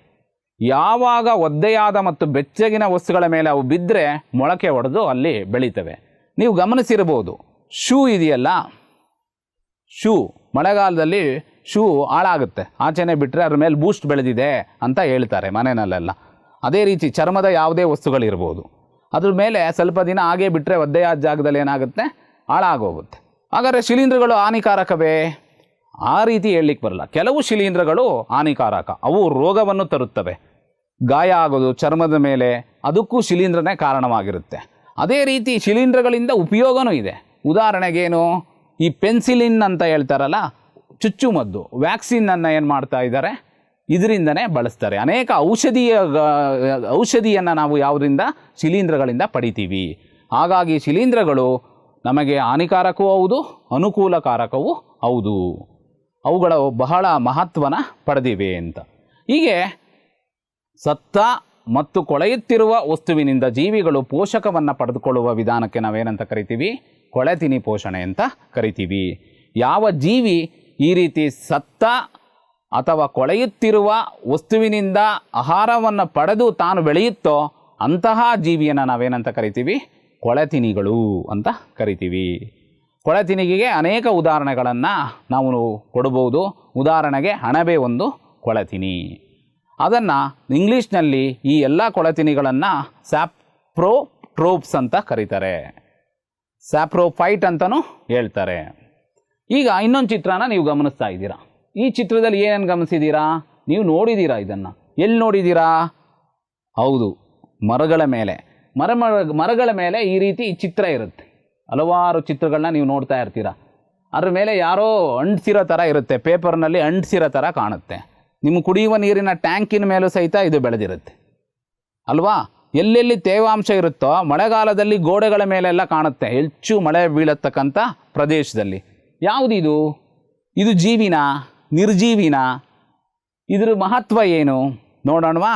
ಯಾವಾಗ ಒದ್ದೆಯಾದ ಮತ್ತು ಬೆಚ್ಚಗಿನ ವಸ್ತುಗಳ ಮೇಲೆ ಅವು ಬಿದ್ದರೆ ಮೊಳಕೆ ಹೊಡೆದು ಅಲ್ಲಿ ಬೆಳೀತವೆ. ನೀವು ಗಮನಿಸಿರ್ಬೋದು, ಶೂ ಇದೆಯಲ್ಲ, ಶೂ ಮಳೆಗಾಲದಲ್ಲಿ ಶೂ ಹಾಳಾಗುತ್ತೆ, ಆಚೆನೆ ಬಿಟ್ಟರೆ ಅದ್ರ ಮೇಲೆ ಬೂಸ್ಟ್ ಬೆಳೆದಿದೆ ಅಂತ ಹೇಳ್ತಾರೆ ಮನೆಯಲ್ಲೆಲ್ಲ. ಅದೇ ರೀತಿ ಚರ್ಮದ ಯಾವುದೇ ವಸ್ತುಗಳಿರ್ಬೋದು, ಅದ್ರ ಮೇಲೆ ಸ್ವಲ್ಪ ದಿನ ಹಾಗೇ ಬಿಟ್ಟರೆ ಒದ್ದೆಯಾದ ಜಾಗದಲ್ಲಿ ಏನಾಗುತ್ತೆ? ಹಾಳಾಗೋಗುತ್ತೆ. ಹಾಗಾದರೆ ಶಿಲೀಂಧ್ರಗಳು ಹಾನಿಕಾರಕವೇ? ಆ ರೀತಿ ಹೇಳಲಿಕ್ಕೆ ಬರಲ್ಲ. ಕೆಲವು ಶಿಲೀಂಧ್ರಗಳು ಹಾನಿಕಾರಕ, ಅವು ರೋಗವನ್ನು ತರುತ್ತವೆ. ಗಾಯ ಆಗೋದು ಚರ್ಮದ ಮೇಲೆ, ಅದಕ್ಕೂ ಶಿಲೀಂಧ್ರನೇ ಕಾರಣವಾಗಿರುತ್ತೆ. ಅದೇ ರೀತಿ ಶಿಲೀಂಧ್ರಗಳಿಂದ ಉಪಯೋಗವೂ ಇದೆ. ಉದಾಹರಣೆಗೇನು? ಈ ಪೆನ್ಸಿಲಿನ್ ಅಂತ ಹೇಳ್ತಾರಲ್ಲ, ಚುಚ್ಚುಮದ್ದು, ವ್ಯಾಕ್ಸಿನನ್ನು ಏನು ಮಾಡ್ತಾ ಇದ್ದಾರೆ? ಇದರಿಂದನೇ ಬಳಸ್ತಾರೆ. ಅನೇಕ ಔಷಧಿಯನ್ನು ನಾವು ಯಾವುದರಿಂದ? ಶಿಲೀಂಧ್ರಗಳಿಂದ ಪಡಿತೀವಿ. ಹಾಗಾಗಿ ಶಿಲೀಂಧ್ರಗಳು ನಮಗೆ ಹಾನಿಕಾರಕವೂ ಹೌದು, ಅನುಕೂಲಕಾರಕವೂ ಹೌದು. ಅವುಗಳ ಬಹಳ ಮಹತ್ವನ ಪಡೆದಿವೆ ಅಂತ. ಹೀಗೆ ಸತ್ತ ಮತ್ತು ಕೊಳೆಯುತ್ತಿರುವ ವಸ್ತುವಿನಿಂದ ಜೀವಿಗಳು ಪೋಷಕವನ್ನು ಪಡೆದುಕೊಳ್ಳುವ ವಿಧಾನಕ್ಕೆ ನಾವೇನಂತ ಕರಿತೀವಿ? ಕೊಳೆತಿನಿ ಪೋಷಣೆ ಅಂತ ಕರಿತೀವಿ. ಯಾವ ಜೀವಿ ಈ ರೀತಿ ಸತ್ತ ಅಥವಾ ಕೊಳೆಯುತ್ತಿರುವ ವಸ್ತುವಿನಿಂದ ಆಹಾರವನ್ನು ಪಡೆದು ತಾನು ಬೆಳೆಯುತ್ತೋ ಅಂತಹ ಜೀವಿಯನ್ನು ನಾವೇನಂತ ಕರಿತೀವಿ? ಕೊಳೆತಿನಿಗಳು ಅಂತ ಕರಿತೀವಿ. ಕೊಳೆತಿನಿಗೆ ಅನೇಕ ಉದಾಹರಣೆಗಳನ್ನು ನಾವು ಕೊಡಬಹುದು. ಉದಾಹರಣೆಗೆ ಅಣಬೆ ಒಂದು ಕೊಳೆತಿನಿ. ಅದನ್ನು ಇಂಗ್ಲೀಷ್ನಲ್ಲಿ ಈ ಎಲ್ಲ ಕೊಳೆತಿನಿಗಳನ್ನು ಸ್ಯಾಪ್ರೋಟ್ರೋಪ್ಸ್ ಅಂತ ಕರೀತಾರೆ, ಸ್ಯಾಪ್ರೋಫೈಟ್ ಅಂತಲೂ ಹೇಳ್ತಾರೆ. ಈಗ ಇನ್ನೊಂದು ಚಿತ್ರನ ನೀವು ಗಮನಿಸ್ತಾ ಇದ್ದೀರಾ. ಈ ಚಿತ್ರದಲ್ಲಿ ಏನೇನು ಗಮನಿಸಿದ್ದೀರಾ? ನೀವು ನೋಡಿದ್ದೀರಾ ಇದನ್ನು. ಎಲ್ಲಿ ನೋಡಿದ್ದೀರಾ? ಹೌದು, ಮರಗಳ ಮೇಲೆ. ಮರಗಳ ಮೇಲೆ ಈ ರೀತಿ ಚಿತ್ರ ಇರುತ್ತೆ. ಹಲವಾರು ಚಿತ್ರಗಳನ್ನ ನೀವು ನೋಡ್ತಾ ಇರ್ತೀರ. ಅದ್ರ ಮೇಲೆ ಯಾರೋ ಅಂಟಿಸಿರೋ ಥರ ಇರುತ್ತೆ, ಪೇಪರ್ನಲ್ಲಿ ಅಂಟಿಸಿರೋ ಥರ ಕಾಣುತ್ತೆ. ನಿಮ್ಮ ಕುಡಿಯುವ ನೀರಿನ ಟ್ಯಾಂಕಿನ ಮೇಲೂ ಸಹಿತ ಇದು ಬೆಳೆದಿರುತ್ತೆ ಅಲ್ವಾ? ಎಲ್ಲೆಲ್ಲಿ ತೇವಾಂಶ ಇರುತ್ತೋ ಮಳೆಗಾಲದಲ್ಲಿ ಗೋಡೆಗಳ ಮೇಲೆಲ್ಲ ಕಾಣುತ್ತೆ, ಹೆಚ್ಚು ಮಳೆ ಬೀಳತಕ್ಕಂಥ ಪ್ರದೇಶದಲ್ಲಿ. ಯಾವುದಿದು? ಇದು ಜೀವಿನ, ನಿರ್ಜೀವಿನ? ಇದರ ಮಹತ್ವ ಏನು ನೋಡೋಣವಾ?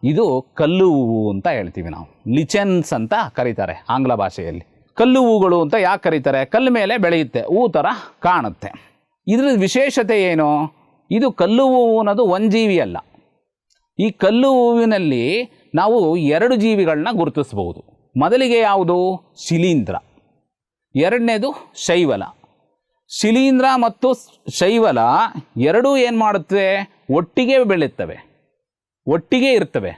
ಇದು ಕಲ್ಲು ಹೂವು ಅಂತ ಹೇಳ್ತೀವಿ ನಾವು. ಲಿಚೆನ್ಸ್ ಅಂತ ಕರೀತಾರೆ ಆಂಗ್ಲ ಭಾಷೆಯಲ್ಲಿ. ಕಲ್ಲು ಹೂಗಳು ಅಂತ ಯಾಕೆ ಕರೀತಾರೆ? ಕಲ್ಲು ಮೇಲೆ ಬೆಳೆಯುತ್ತೆ, ಹೂ ಥರ ಕಾಣುತ್ತೆ. ಇದರ ವಿಶೇಷತೆ ಏನು? ಇದು ಕಲ್ಲು ಹೂವು ಅನ್ನೋದು ಒಂದು ಜೀವಿ ಅಲ್ಲ. ಈ ಕಲ್ಲು ಹೂವಿನಲ್ಲಿ ನಾವು ಎರಡು ಜೀವಿಗಳನ್ನ ಗುರುತಿಸ್ಬೋದು. ಮೊದಲಿಗೆ ಯಾವುದು? ಶಿಲೀಂಧ್ರ. ಎರಡನೇದು ಶೈವಲ. ಶಿಲೀಂಧ್ರ ಮತ್ತು ಶೈವಲ ಎರಡೂ ಏನು ಮಾಡುತ್ತವೆ? ಒಟ್ಟಿಗೆ ಬೆಳೆಯುತ್ತವೆ, ಒಟ್ಟಿಗೆ ಇರ್ತವೆ.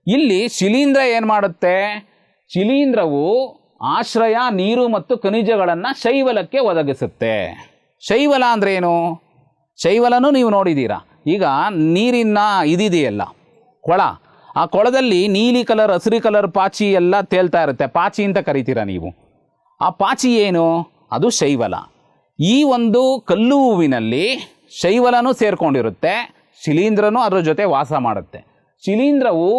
ಇಲ್ಲಿ ಶಿಲೀಂಧ್ರ ಏನು ಮಾಡುತ್ತೆ? ಶಿಲೀಂಧ್ರವು ಆಶ್ರಯ, ನೀರು ಮತ್ತು ಖನಿಜಗಳನ್ನು ಶೈವಲಕ್ಕೆ ಒದಗಿಸುತ್ತೆ. ಶೈವಲ ಅಂದರೆ ಏನು? ಶೈವಲನೂ ನೀವು ನೋಡಿದ್ದೀರಾ. ಈಗ ನೀರಿನ ಇದಿದೆಯಲ್ಲ ಕೊಳ, ಆ ಕೊಳದಲ್ಲಿ ನೀಲಿ ಕಲರ್, ಹಸಿರು ಕಲರ್ ಪಾಚಿ ಎಲ್ಲ ತೇಲ್ತಾ ಇರುತ್ತೆ. ಪಾಚಿ ಅಂತ ಕರಿತೀರ ನೀವು. ಆ ಪಾಚಿ ಏನು? ಅದು ಶೈವಲ. ಈ ಒಂದು ಕಲ್ಲು ಹೂವಿನಲ್ಲಿ ಶೈವಲನೂ ಸೇರಿಕೊಂಡಿರುತ್ತೆ, ಶಿಲೀಂಧ್ರನೂ ಅದರ ಜೊತೆ ವಾಸ ಮಾಡುತ್ತೆ. ಶಿಲೀಂಧ್ರವು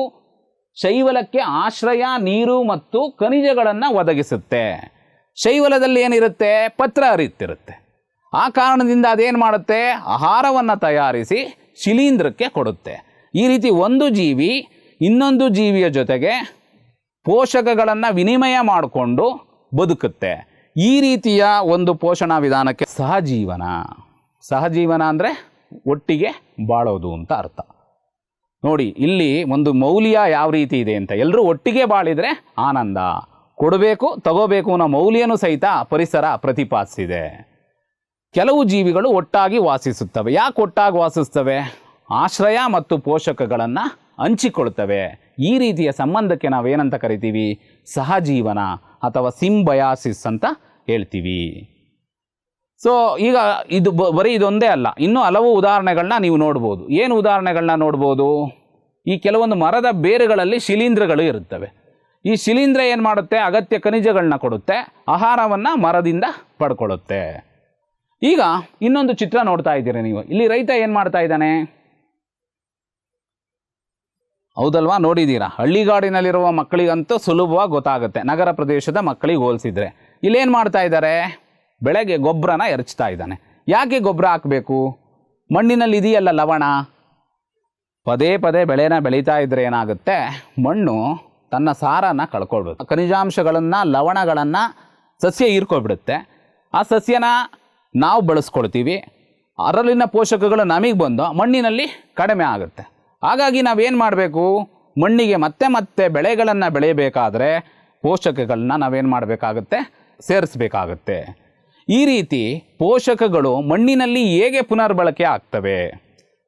ಶೈವಲಕ್ಕೆ ಆಶ್ರಯ, ನೀರು ಮತ್ತು ಖನಿಜಗಳನ್ನು ಒದಗಿಸುತ್ತೆ. ಶೈವಲದಲ್ಲಿ ಏನಿರುತ್ತೆ? ಪತ್ರ ಹರಿಯುತ್ತಿರುತ್ತೆ. ಆ ಕಾರಣದಿಂದ ಅದೇನು ಮಾಡುತ್ತೆ? ಆಹಾರವನ್ನು ತಯಾರಿಸಿ ಶಿಲೀಂಧ್ರಕ್ಕೆ ಕೊಡುತ್ತೆ. ಈ ರೀತಿ ಒಂದು ಜೀವಿ ಇನ್ನೊಂದು ಜೀವಿಯ ಜೊತೆಗೆ ಪೋಷಕಗಳನ್ನು ವಿನಿಮಯ ಮಾಡಿಕೊಂಡು ಬದುಕುತ್ತೆ. ಈ ರೀತಿಯ ಒಂದು ಪೋಷಣಾ ವಿಧಾನಕ್ಕೆ ಸಹಜೀವನ. ಸಹಜೀವನ ಅಂದರೆ ಒಟ್ಟಿಗೆ ಬಾಳೋದು ಅಂತ ಅರ್ಥ. ನೋಡಿ, ಇಲ್ಲಿ ಒಂದು ಮೌಲ್ಯ ಯಾವ ರೀತಿ ಇದೆ ಅಂತ. ಎಲ್ಲರೂ ಒಟ್ಟಿಗೆ ಬಾಳಿದರೆ ಆನಂದ, ಕೊಡಬೇಕು ತಗೋಬೇಕು ಅನ್ನೋ ಮೌಲ್ಯನೂ ಸಹಿತ ಪರಿಸರ ಪ್ರತಿಪಾದಿಸಿದೆ. ಕೆಲವು ಜೀವಿಗಳು ಒಟ್ಟಾಗಿ ವಾಸಿಸುತ್ತವೆ. ಯಾಕೆ ಒಟ್ಟಾಗಿ ವಾಸಿಸ್ತವೆ? ಆಶ್ರಯ ಮತ್ತು ಪೋಷಕಗಳನ್ನು ಹಂಚಿಕೊಳ್ತವೆ. ಈ ರೀತಿಯ ಸಂಬಂಧಕ್ಕೆ ನಾವೇನಂತ ಕರಿತೀವಿ? ಸಹಜೀವನ ಅಥವಾ ಸಿಂಬಯಾಸಿಸ್ ಅಂತ ಹೇಳ್ತೀವಿ. ಸೊ ಈಗ ಇದು ಬರೀ ಇದೊಂದೇ ಅಲ್ಲ, ಇನ್ನೂ ಹಲವು ಉದಾಹರಣೆಗಳನ್ನ ನೀವು ನೋಡ್ಬೋದು. ಏನು ಉದಾಹರಣೆಗಳನ್ನ ನೋಡ್ಬೋದು? ಈ ಕೆಲವೊಂದು ಮರದ ಬೇರುಗಳಲ್ಲಿ ಶಿಲೀಂಧ್ರಗಳು ಇರುತ್ತವೆ. ಈ ಶಿಲೀಂಧ್ರ ಏನು ಮಾಡುತ್ತೆ? ಅಗತ್ಯ ಖನಿಜಗಳನ್ನ ಕೊಡುತ್ತೆ, ಆಹಾರವನ್ನು ಮರದಿಂದ ಪಡ್ಕೊಳ್ಳುತ್ತೆ. ಈಗ ಇನ್ನೊಂದು ಚಿತ್ರ ನೋಡ್ತಾ ಇದ್ದೀರಿ ನೀವು. ಇಲ್ಲಿ ರೈತ ಏನು ಮಾಡ್ತಾ ಇದ್ದಾನೆ? ಹೌದಲ್ವಾ? ನೋಡಿದ್ದೀರಾ? ಹಳ್ಳಿಗಾಡಿನಲ್ಲಿರುವ ಮಕ್ಕಳಿಗಂತೂ ಸುಲಭವಾಗಿ ಗೊತ್ತಾಗುತ್ತೆ, ನಗರ ಪ್ರದೇಶದ ಮಕ್ಕಳಿಗೆ ಹೋಲಿಸಿದ್ರೆ. ಇಲ್ಲೇನು ಮಾಡ್ತಾ ಇದ್ದಾರೆ? ಬೆಳೆಗೆ ಗೊಬ್ಬರನ ಎರಚ್ತಾ ಇದ್ದಾನೆ. ಯಾಕೆ ಗೊಬ್ಬರ ಹಾಕಬೇಕು? ಮಣ್ಣಿನಲ್ಲಿ ಇದೆಯಲ್ಲ ಲವಣ. ಪದೇ ಪದೇ ಬೆಳೆನ ಬೆಳೀತಾ ಇದ್ದರೆ ಏನಾಗುತ್ತೆ? ಮಣ್ಣು ತನ್ನ ಸಾರನ ಕಳ್ಕೊಳ್ಬೇಕು. ಖನಿಜಾಂಶಗಳನ್ನು, ಲವಣಗಳನ್ನು ಸಸ್ಯ ಹೀರ್ಕೊಬಿಡುತ್ತೆ. ಆ ಸಸ್ಯನ ನಾವು ಬಳಸ್ಕೊಳ್ತೀವಿ, ಅದರಲ್ಲಿನ ಪೋಷಕಗಳು ನಮಗೆ ಬಂದು ಮಣ್ಣಿನಲ್ಲಿ ಕಡಿಮೆ ಆಗುತ್ತೆ. ಹಾಗಾಗಿ ನಾವೇನು ಮಾಡಬೇಕು? ಮಣ್ಣಿಗೆ ಮತ್ತೆ ಮತ್ತೆ ಬೆಳೆಗಳನ್ನು ಬೆಳೆಯಬೇಕಾದ್ರೆ ಪೋಷಕಗಳನ್ನ ನಾವೇನು ಮಾಡಬೇಕಾಗುತ್ತೆ? ಸೇರಿಸಬೇಕಾಗುತ್ತೆ. ಈ ರೀತಿ ಪೋಷಕಗಳು ಮಣ್ಣಿನಲ್ಲಿ ಹೇಗೆ ಪುನರ್ಬಳಕೆ ಆಗ್ತವೆ?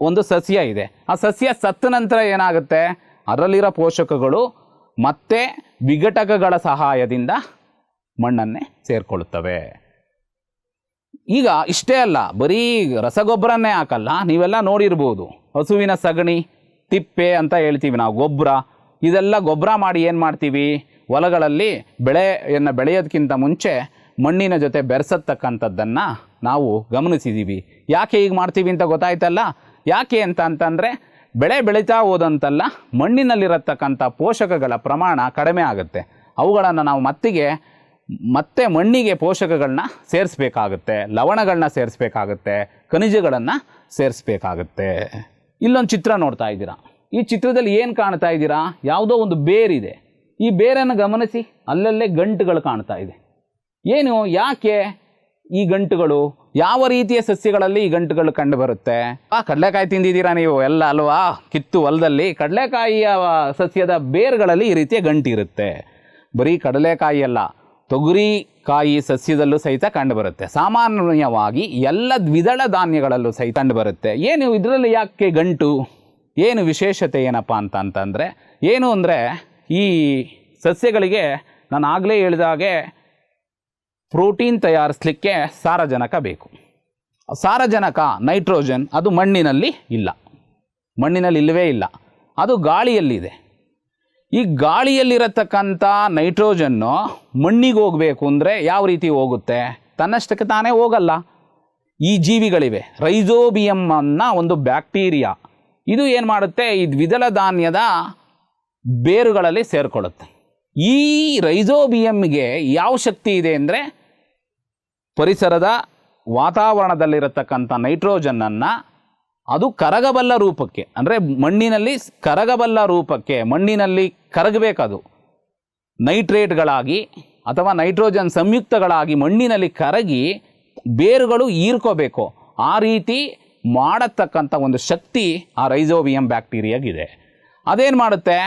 ಒಂದು ಸಸ್ಯ ಇದೆ, ಆ ಸಸ್ಯ ಸತ್ತ ನಂತರ ಏನಾಗುತ್ತೆ? ಅದರಲ್ಲಿರೋ ಪೋಷಕಗಳು ಮತ್ತೆ ವಿಘಟಕಗಳ ಸಹಾಯದಿಂದ ಮಣ್ಣನ್ನೇ ಸೇರಿಕೊಳ್ಳುತ್ತವೆ. ಈಗ ಇಷ್ಟೇ ಅಲ್ಲ, ಬರೀ ರಸಗೊಬ್ಬರನ್ನೇ ಹಾಕಲ್ಲ. ನೀವೆಲ್ಲ ನೋಡಿರ್ಬೋದು, ಹಸುವಿನ ಸಗಣಿ, ತಿಪ್ಪೆ ಅಂತ ಹೇಳ್ತೀವಿ ನಾವು, ಗೊಬ್ಬರ. ಇದೆಲ್ಲ ಗೊಬ್ಬರ ಮಾಡಿ ಏನು ಮಾಡ್ತೀವಿ? ಹೊಲಗಳಲ್ಲಿ ಬೆಳೆಯನ್ನು ಬೆಳೆಯೋದಕ್ಕಿಂತ ಮುಂಚೆ ಮಣ್ಣಿನ ಜೊತೆ ಬೆರೆಸತಕ್ಕಂಥದ್ದನ್ನು ನಾವು ಗಮನಿಸಿದ್ದೀವಿ. ಯಾಕೆ ಹೀಗೆ ಮಾಡ್ತೀವಿ ಅಂತ ಗೊತ್ತಾಯ್ತಲ್ಲ? ಯಾಕೆ ಅಂತಂದರೆ ಬೆಳೆ ಬೆಳೀತಾ ಹೋದಂತಲ್ಲ ಮಣ್ಣಿನಲ್ಲಿರತಕ್ಕಂಥ ಪೋಷಕಗಳ ಪ್ರಮಾಣ ಕಡಿಮೆ ಆಗುತ್ತೆ. ಅವುಗಳನ್ನು ನಾವು ಮತ್ತೆ ಮಣ್ಣಿಗೆ ಪೋಷಕಗಳನ್ನ ಸೇರಿಸ್ಬೇಕಾಗುತ್ತೆ, ಲವಣಗಳನ್ನ ಸೇರಿಸ್ಬೇಕಾಗುತ್ತೆ, ಖನಿಜಗಳನ್ನು ಸೇರಿಸ್ಬೇಕಾಗುತ್ತೆ. ಇಲ್ಲೊಂದು ಚಿತ್ರ ನೋಡ್ತಾ ಇದ್ದೀರಾ. ಈ ಚಿತ್ರದಲ್ಲಿ ಏನು ಕಾಣ್ತಾ ಇದ್ದೀರಾ? ಯಾವುದೋ ಒಂದು ಬೇರಿದೆ. ಈ ಬೇರನ್ನು ಗಮನಿಸಿ, ಅಲ್ಲಲ್ಲೇ ಗಂಟುಗಳು ಕಾಣ್ತಾ ಇದೆ. ಏನು, ಯಾಕೆ ಈ ಗಂಟುಗಳು? ಯಾವ ರೀತಿಯ ಸಸ್ಯಗಳಲ್ಲಿ ಈ ಗಂಟುಗಳು ಕಂಡು ಬರುತ್ತೆ? ಕಡಲೆಕಾಯಿ ತಿಂದಿದ್ದೀರಾ ನೀವು ಎಲ್ಲ ಅಲ್ವಾ? ಕಿತ್ತು ಹೊಲದಲ್ಲಿ ಕಡಲೆಕಾಯಿಯ ಸಸ್ಯದ ಬೇರುಗಳಲ್ಲಿ ಈ ರೀತಿಯ ಗಂಟು ಇರುತ್ತೆ. ಬರೀ ಕಡಲೆಕಾಯಿ ಅಲ್ಲ, ತೊಗರಿಕಾಯಿ ಸಸ್ಯದಲ್ಲೂ ಸಹಿತ ಕಂಡುಬರುತ್ತೆ. ಸಾಮಾನ್ಯವಾಗಿ ಎಲ್ಲ ದ್ವಿದಳ ಧಾನ್ಯಗಳಲ್ಲೂ ಸಹಿತ ಕಂಡುಬರುತ್ತೆ. ಏನು ಇದರಲ್ಲಿ ಯಾಕೆ ಗಂಟು? ಏನು ವಿಶೇಷತೆ ಏನಪ್ಪ ಅಂತಂದರೆ ಏನು ಅಂದರೆ, ಈ ಸಸ್ಯಗಳಿಗೆ ನಾನು ಆಗಲೇ ಹೇಳಿದಾಗೆ ಪ್ರೋಟೀನ್ ತಯಾರಿಸಲಿಕ್ಕೆ ಸಾರಜನಕ ಬೇಕು. ಸಾರಜನಕ, ನೈಟ್ರೋಜನ್, ಅದು ಮಣ್ಣಿನಲ್ಲಿ ಇಲ್ಲವೇ ಇಲ್ಲ, ಅದು ಗಾಳಿಯಲ್ಲಿದೆ. ಈ ಗಾಳಿಯಲ್ಲಿರತಕ್ಕಂಥ ನೈಟ್ರೋಜನ್ನು ಮಣ್ಣಿಗೆ ಹೋಗಬೇಕು ಅಂದರೆ ಯಾವ ರೀತಿ ಹೋಗುತ್ತೆ? ತನ್ನಷ್ಟಕ್ಕೆ ತಾನೇ ಹೋಗಲ್ಲ. ಈ ಜೀವಿಗಳಿವೆ, ರೈಜೋಬಿಯಮ್ ಅನ್ನೋ ಒಂದು ಬ್ಯಾಕ್ಟೀರಿಯಾ. ಇದು ಏನು ಮಾಡುತ್ತೆ? ಈ ದ್ವಿದಳ ಧಾನ್ಯದ ಬೇರುಗಳಲ್ಲಿ ಸೇರಿಕೊಳ್ಳುತ್ತೆ. ಈ ರೈಜೋಬಿಯಮ್ಗೆ ಯಾವ ಶಕ್ತಿ ಇದೆ ಅಂದರೆ, ಪರಿಸರದ ವಾತಾವರಣದಲ್ಲಿರತಕ್ಕಂಥ ನೈಟ್ರೋಜನ್ನನ್ನು ಅದು ಕರಗಬಲ್ಲ ರೂಪಕ್ಕೆ, ಅಂದರೆ ಮಣ್ಣಿನಲ್ಲಿ ಕರಗಬಲ್ಲ ರೂಪಕ್ಕೆ, ಮಣ್ಣಿನಲ್ಲಿ ಕರಗಬೇಕದು ನೈಟ್ರೇಟ್ಗಳಾಗಿ ಅಥವಾ ನೈಟ್ರೋಜನ್ ಸಂಯುಕ್ತಗಳಾಗಿ ಮಣ್ಣಿನಲ್ಲಿ ಕರಗಿ ಬೇರುಗಳು ಹೀರ್ಕೋಬೇಕು. ಆ ರೀತಿ ಮಾಡತಕ್ಕಂಥ ಒಂದು ಶಕ್ತಿ ಆ ರೈಜೋಬಿಯಂ ಬ್ಯಾಕ್ಟೀರಿಯಾಗಿದೆ. ಅದೇನು ಮಾಡುತ್ತೆ?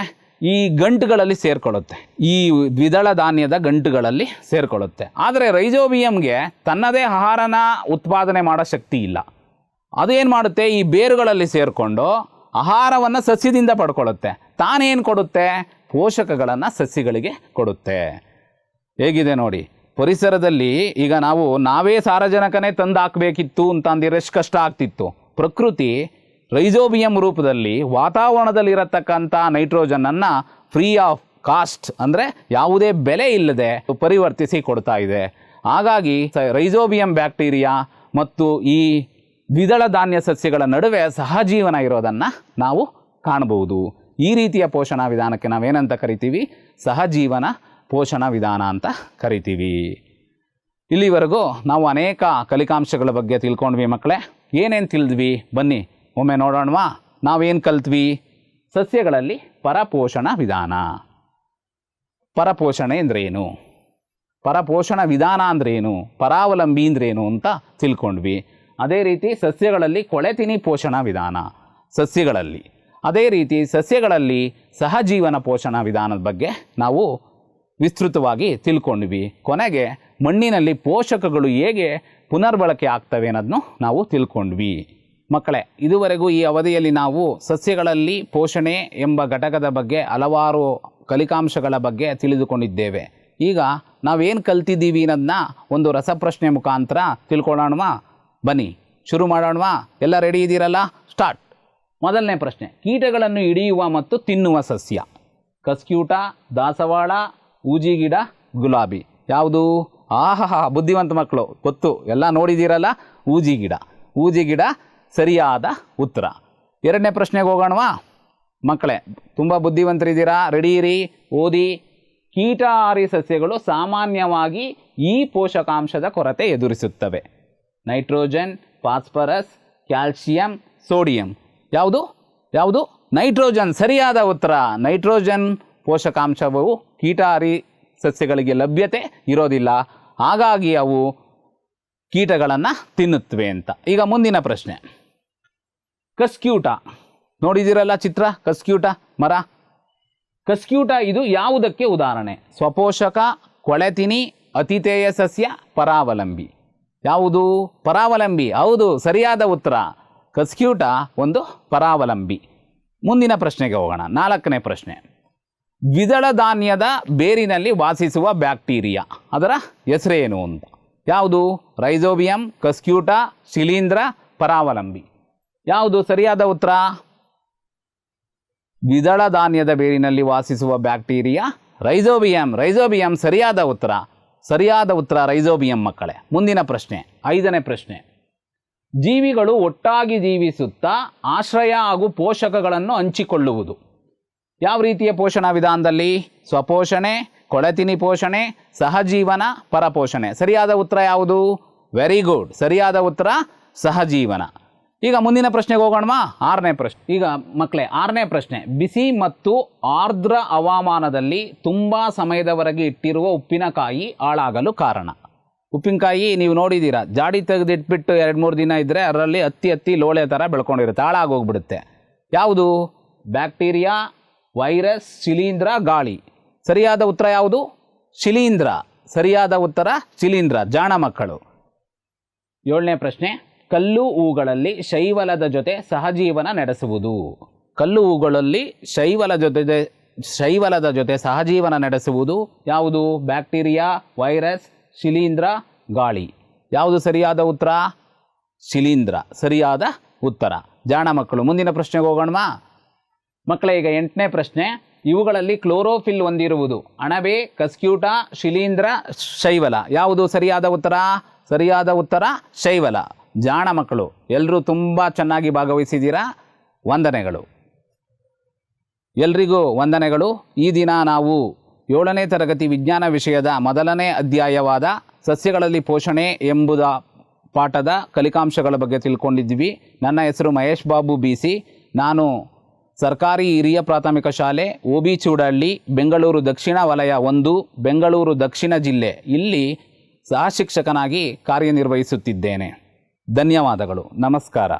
ಈ ಗಂಟುಗಳಲ್ಲಿ ಸೇರಿಕೊಳ್ಳುತ್ತೆ, ಈ ದ್ವಿದಳ ಧಾನ್ಯದ ಗಂಟುಗಳಲ್ಲಿ ಸೇರಿಕೊಳ್ಳುತ್ತೆ. ಆದರೆ ರೈಜೋಬಿಯಂಗೆ ತನ್ನದೇ ಆಹಾರನ ಉತ್ಪಾದನೆ ಮಾಡೋ ಶಕ್ತಿ ಇಲ್ಲ. ಅದೇನು ಮಾಡುತ್ತೆ? ಈ ಬೇರುಗಳಲ್ಲಿ ಸೇರಿಕೊಂಡು ಆಹಾರವನ್ನು ಸಸ್ಯದಿಂದ ಪಡ್ಕೊಳ್ಳುತ್ತೆ. ತಾನೇನು ಕೊಡುತ್ತೆ? ಪೋಷಕಗಳನ್ನು ಸಸ್ಯಗಳಿಗೆ ಕೊಡುತ್ತೆ. ಹೇಗಿದೆ ನೋಡಿ, ಪರಿಸರದಲ್ಲಿ ಈಗ ನಾವೇ ಸಾರಜನಕನೇ ತಂದು ಹಾಕಬೇಕಿತ್ತು ಅಂತಂದಿದ್ರೆ ಎಷ್ಟು ಕಷ್ಟ ಆಗ್ತಿತ್ತು. ಪ್ರಕೃತಿ ರೈಜೋಬಿಯಂ ರೂಪದಲ್ಲಿ ವಾತಾವರಣದಲ್ಲಿರತಕ್ಕಂಥ ನೈಟ್ರೋಜನನ್ನು ಫ್ರೀ ಆಫ್ ಕಾಸ್ಟ್, ಅಂದರೆ ಯಾವುದೇ ಬೆಲೆ ಇಲ್ಲದೆ ಪರಿವರ್ತಿಸಿ ಕೊಡ್ತಾ ಇದೆ. ಹಾಗಾಗಿ ರೈಜೋಬಿಯಂ ಬ್ಯಾಕ್ಟೀರಿಯಾ ಮತ್ತು ಈ ದ್ವಿದಳ ಧಾನ್ಯ ಸಸ್ಯಗಳ ನಡುವೆ ಸಹಜೀವನ ಇರೋದನ್ನು ನಾವು ಕಾಣಬಹುದು. ಈ ರೀತಿಯ ಪೋಷಣಾ ವಿಧಾನಕ್ಕೆ ನಾವೇನಂತ ಕರಿತೀವಿ? ಸಹಜೀವನ ಪೋಷಣಾ ವಿಧಾನ ಅಂತ ಕರಿತೀವಿ. ಇಲ್ಲಿವರೆಗೂ ನಾವು ಅನೇಕ ಕಲಿಕಾಂಶಗಳ ಬಗ್ಗೆ ತಿಳ್ಕೊಂಡ್ವಿ ಮಕ್ಕಳೇ. ಏನೇನು ತಿಳಿದ್ವಿ ಬನ್ನಿ ಒಮ್ಮೆ ನೋಡೋಣವಾ? ನಾವೇನು ಕಲ್ತ್ವಿ? ಸಸ್ಯಗಳಲ್ಲಿ ಪರಪೋಷಣ ವಿಧಾನ. ಪರಪೋಷಣೆ ಅಂದ್ರೇನು, ಪರಪೋಷಣ ವಿಧಾನ ಅಂದ್ರೇನು, ಪರಾವಲಂಬಿ ಅಂದ್ರೇನು ಅಂತ ತಿಳ್ಕೊಂಡ್ವಿ. ಅದೇ ರೀತಿ ಸಸ್ಯಗಳಲ್ಲಿ ಕೊಳೆತಿನಿ ಪೋಷಣಾ ವಿಧಾನ ಸಸ್ಯಗಳಲ್ಲಿ, ಅದೇ ರೀತಿ ಸಸ್ಯಗಳಲ್ಲಿ ಸಹಜೀವನ ಪೋಷಣಾ ವಿಧಾನದ ಬಗ್ಗೆ ನಾವು ವಿಸ್ತೃತವಾಗಿ ತಿಳ್ಕೊಂಡ್ವಿ. ಕೊನೆಗೆ ಮಣ್ಣಿನಲ್ಲಿ ಪೋಷಕಗಳು ಹೇಗೆ ಪುನರ್ಬಳಕೆ ಆಗ್ತವೆ ಅನ್ನೋದನ್ನು ನಾವು ತಿಳ್ಕೊಂಡ್ವಿ. ಮಕ್ಕಳೇ, ಇದುವರೆಗೂ ಈ ಅವಧಿಯಲ್ಲಿ ನಾವು ಸಸ್ಯಗಳಲ್ಲಿ ಪೋಷಣೆ ಎಂಬ ಘಟಕದ ಬಗ್ಗೆ ಹಲವಾರು ಕಲಿಕಾಂಶಗಳ ಬಗ್ಗೆ ತಿಳಿದುಕೊಂಡಿದ್ದೇವೆ. ಈಗ ನಾವೇನು ಕಲ್ತಿದ್ದೀವಿ ಅನ್ನೋದನ್ನ ಒಂದು ರಸಪ್ರಶ್ನೆ ಮುಖಾಂತರ ತಿಳ್ಕೊಳ್ಳೋಣವಾ? ಬನ್ನಿ ಶುರು ಮಾಡೋಣವಾ? ಎಲ್ಲ ರೆಡಿ ಇದ್ದೀರಲ್ಲ? ಸ್ಟಾರ್ಟ್. ಮೊದಲನೇ ಪ್ರಶ್ನೆ, ಕೀಟಗಳನ್ನು ಹಿಡಿಯುವ ಮತ್ತು ತಿನ್ನುವ ಸಸ್ಯ. ಕಸ್ಕ್ಯೂಟ, ದಾಸವಾಳ, ಊಜಿಗಿಡ, ಗುಲಾಬಿ. ಯಾವುದು? ಆಹಾ, ಬುದ್ಧಿವಂತ ಮಕ್ಕಳು, ಗೊತ್ತು, ಎಲ್ಲ ನೋಡಿದ್ದೀರಲ್ಲ. ಊಜಿಗಿಡ. ಊಜಿಗಿಡ ಸರಿಯಾದ ಉತ್ತರ. ಎರಡನೇ ಪ್ರಶ್ನೆಗೆ ಹೋಗೋಣವಾ? ಮಕ್ಕಳೇ, ತುಂಬ ಬುದ್ಧಿವಂತರಿದ್ದೀರಾ, ರೆಡಿ ಇರಿ, ಓದಿ. ಕೀಟಹಾರಿ ಸಸ್ಯಗಳು ಸಾಮಾನ್ಯವಾಗಿ ಈ ಪೋಷಕಾಂಶದ ಕೊರತೆ ಎದುರಿಸುತ್ತವೆ. Nitrogen, phosphorus, calcium, sodium. ಯಾವುದು? ಯಾವುದು? ನೈಟ್ರೋಜನ್ ಸರಿಯಾದ ಉತ್ತರ. ನೈಟ್ರೋಜನ್ ಪೋಷಕಾಂಶವು ಕೀಟಹಾರಿ ಸಸ್ಯಗಳಿಗೆ ಲಭ್ಯತೆ ಇರೋದಿಲ್ಲ, ಹಾಗಾಗಿ ಅವು ಕೀಟಗಳನ್ನು ತಿನ್ನುತ್ತವೆ ಅಂತ. ಈಗ ಮುಂದಿನ ಪ್ರಶ್ನೆ, ಕಸ್ಕ್ಯೂಟ. ನೋಡಿದಿರಲ್ಲ ಚಿತ್ರ, ಕಸ್ಕ್ಯೂಟ ಮರ. ಕಸ್ಕ್ಯೂಟ ಇದು ಯಾವುದಕ್ಕೆ ಉದಾಹರಣೆ? ಸ್ವಪೋಷಕ, ಕೊಳೆತಿನಿ, ಅತಿಥೇಯ ಸಸ್ಯ, ಪರಾವಲಂಬಿ. ಯಾವುದು? ಪರಾವಲಂಬಿ. ಹೌದು, ಸರಿಯಾದ ಉತ್ತರ. ಕಸ್ಕ್ಯೂಟ ಒಂದು ಪರಾವಲಂಬಿ. ಮುಂದಿನ ಪ್ರಶ್ನೆಗೆ ಹೋಗೋಣ. ನಾಲ್ಕನೇ ಪ್ರಶ್ನೆ, ದ್ವಿದಳ ಧಾನ್ಯದ ಬೇರಿನಲ್ಲಿ ವಾಸಿಸುವ ಬ್ಯಾಕ್ಟೀರಿಯಾ, ಅದರ ಹೆಸರೇನು ಅಂತ. ಯಾವುದು? ರೈಜೋಬಿಯಂ, ಕಸ್ಕ್ಯೂಟ, ಶಿಲೀಂಧ್ರ, ಪರಾವಲಂಬಿ. ಯಾವುದು ಸರಿಯಾದ ಉತ್ತರ? ದ್ವಿದಳ ಧಾನ್ಯದ ಬೇರಿನಲ್ಲಿ ವಾಸಿಸುವ ಬ್ಯಾಕ್ಟೀರಿಯಾ ರೈಜೋಬಿಯಂ. ರೈಜೋಬಿಯಂ ಸರಿಯಾದ ಉತ್ತರ. ಸರಿಯಾದ ಉತ್ತರ ರೈಜೋಬಿಯಂ ಮಕ್ಕಳೇ. ಮುಂದಿನ ಪ್ರಶ್ನೆ, ಐದನೇ ಪ್ರಶ್ನೆ, ಜೀವಿಗಳು ಒಟ್ಟಾಗಿ ಜೀವಿಸುತ್ತಾ ಆಶ್ರಯ ಹಾಗೂ ಪೋಷಕಗಳನ್ನು ಹಂಚಿಕೊಳ್ಳುವುದು. ಯಾವ ರೀತಿಯ ಪೋಷಣಾ ವಿಧಾನದಲ್ಲಿ? ಸ್ವಪೋಷಣೆ, ಕೊಳೆತಿನಿ ಪೋಷಣೆ, ಸಹಜೀವನ, ಪರಪೋಷಣೆ. ಸರಿಯಾದ ಉತ್ತರ ಯಾವುದು? ವೆರಿ ಗುಡ್, ಸರಿಯಾದ ಉತ್ತರ ಸಹಜೀವನ. ಈಗ ಮುಂದಿನ ಪ್ರಶ್ನೆಗೆ ಹೋಗೋಣವಾ? ಆರನೇ ಪ್ರಶ್ನೆ. ಈಗ ಮಕ್ಕಳೇ, ಆರನೇ ಪ್ರಶ್ನೆ, ಬಿಸಿ ಮತ್ತು ಆರ್ದ್ರ ಹವಾಮಾನದಲ್ಲಿ ತುಂಬ ಸಮಯದವರೆಗೆ ಇಟ್ಟಿರುವ ಉಪ್ಪಿನಕಾಯಿ ಹಾಳಾಗಲು ಕಾರಣ. ಉಪ್ಪಿನಕಾಯಿ ನೀವು ನೋಡಿದ್ದೀರಾ, ಜಾಡಿ ತೆಗೆದಿಟ್ಬಿಟ್ಟು 2-3 ದಿನ ಇದ್ದರೆ ಅದರಲ್ಲಿ ಹತ್ತಿ ಲೋಳೆ ಥರ ಬೆಳ್ಕೊಂಡಿರುತ್ತೆ, ಹಾಳಾಗೋಗ್ಬಿಡುತ್ತೆ. ಯಾವುದು? ಬ್ಯಾಕ್ಟೀರಿಯಾ, ವೈರಸ್, ಶಿಲೀಂಧ್ರ, ಗಾಳಿ. ಸರಿಯಾದ ಉತ್ತರ ಯಾವುದು? ಶಿಲೀಂಧ್ರ. ಸರಿಯಾದ ಉತ್ತರ ಶಿಲೀಂಧ್ರ. ಜಾಣ ಮಕ್ಕಳು. ಏಳನೇ ಪ್ರಶ್ನೆ, ಕಲ್ಲು ಹೂಗಳಲ್ಲಿ ಶೈವಲದ ಜೊತೆ ಸಹಜೀವನ ನಡೆಸುವುದು. ಕಲ್ಲು ಹೂಗಳಲ್ಲಿ ಶೈವಲದ ಜೊತೆ ಸಹಜೀವನ ನಡೆಸುವುದು. ಯಾವುದು? ಬ್ಯಾಕ್ಟೀರಿಯಾ, ವೈರಸ್, ಶಿಲೀಂಧ್ರ, ಗಾಳಿ. ಯಾವುದು ಸರಿಯಾದ ಉತ್ತರ? ಶಿಲೀಂಧ್ರ ಸರಿಯಾದ ಉತ್ತರ. ಜಾಣ ಮಕ್ಕಳು. ಮುಂದಿನ ಪ್ರಶ್ನೆಗೆ ಹೋಗೋಣವಾ? ಮಕ್ಕಳೇ, ಈಗ 8ನೇ ಪ್ರಶ್ನೆ, ಇವುಗಳಲ್ಲಿ ಕ್ಲೋರೋಫಿಲ್ ಹೊಂದಿರುವುದು. ಅಣಬೆ, ಕಸ್ಕ್ಯೂಟ, ಶಿಲೀಂಧ್ರ, ಶೈವಲ. ಯಾವುದು ಸರಿಯಾದ ಉತ್ತರ? ಸರಿಯಾದ ಉತ್ತರ ಶೈವಲ. ಜಾಣ ಮಕ್ಕಳು ಎಲ್ಲರೂ ತುಂಬ ಚೆನ್ನಾಗಿ ಭಾಗವಹಿಸಿದ್ದೀರಾ. ವಂದನೆಗಳು. ಎಲ್ರಿಗೂ ವಂದನೆಗಳು. ಈ ದಿನ ನಾವು 7ನೇ ತರಗತಿ ವಿಜ್ಞಾನ ವಿಷಯದ ಮೊದಲನೇ ಅಧ್ಯಾಯವಾದ ಸಸ್ಯಗಳಲ್ಲಿ ಪೋಷಣೆ ಎಂಬುದ ಪಾಠದ ಕಲಿಕಾಂಶಗಳ ಬಗ್ಗೆ ತಿಳ್ಕೊಂಡಿದ್ವಿ. ನನ್ನ ಹೆಸರು ಮಹೇಶ್ ಬಾಬು BC. ನಾನು ಸರ್ಕಾರಿ ಹಿರಿಯ ಪ್ರಾಥಮಿಕ ಶಾಲೆ OB ಚೂಡಹಳ್ಳಿ, ಬೆಂಗಳೂರು ದಕ್ಷಿಣ ವಲಯ 1, ಬೆಂಗಳೂರು ದಕ್ಷಿಣ ಜಿಲ್ಲೆ, ಇಲ್ಲಿ ಸಹ ಶಿಕ್ಷಕನಾಗಿ ಕಾರ್ಯನಿರ್ವಹಿಸುತ್ತಿದ್ದೇನೆ. ಧನ್ಯವಾದಗಳು. ನಮಸ್ಕಾರ.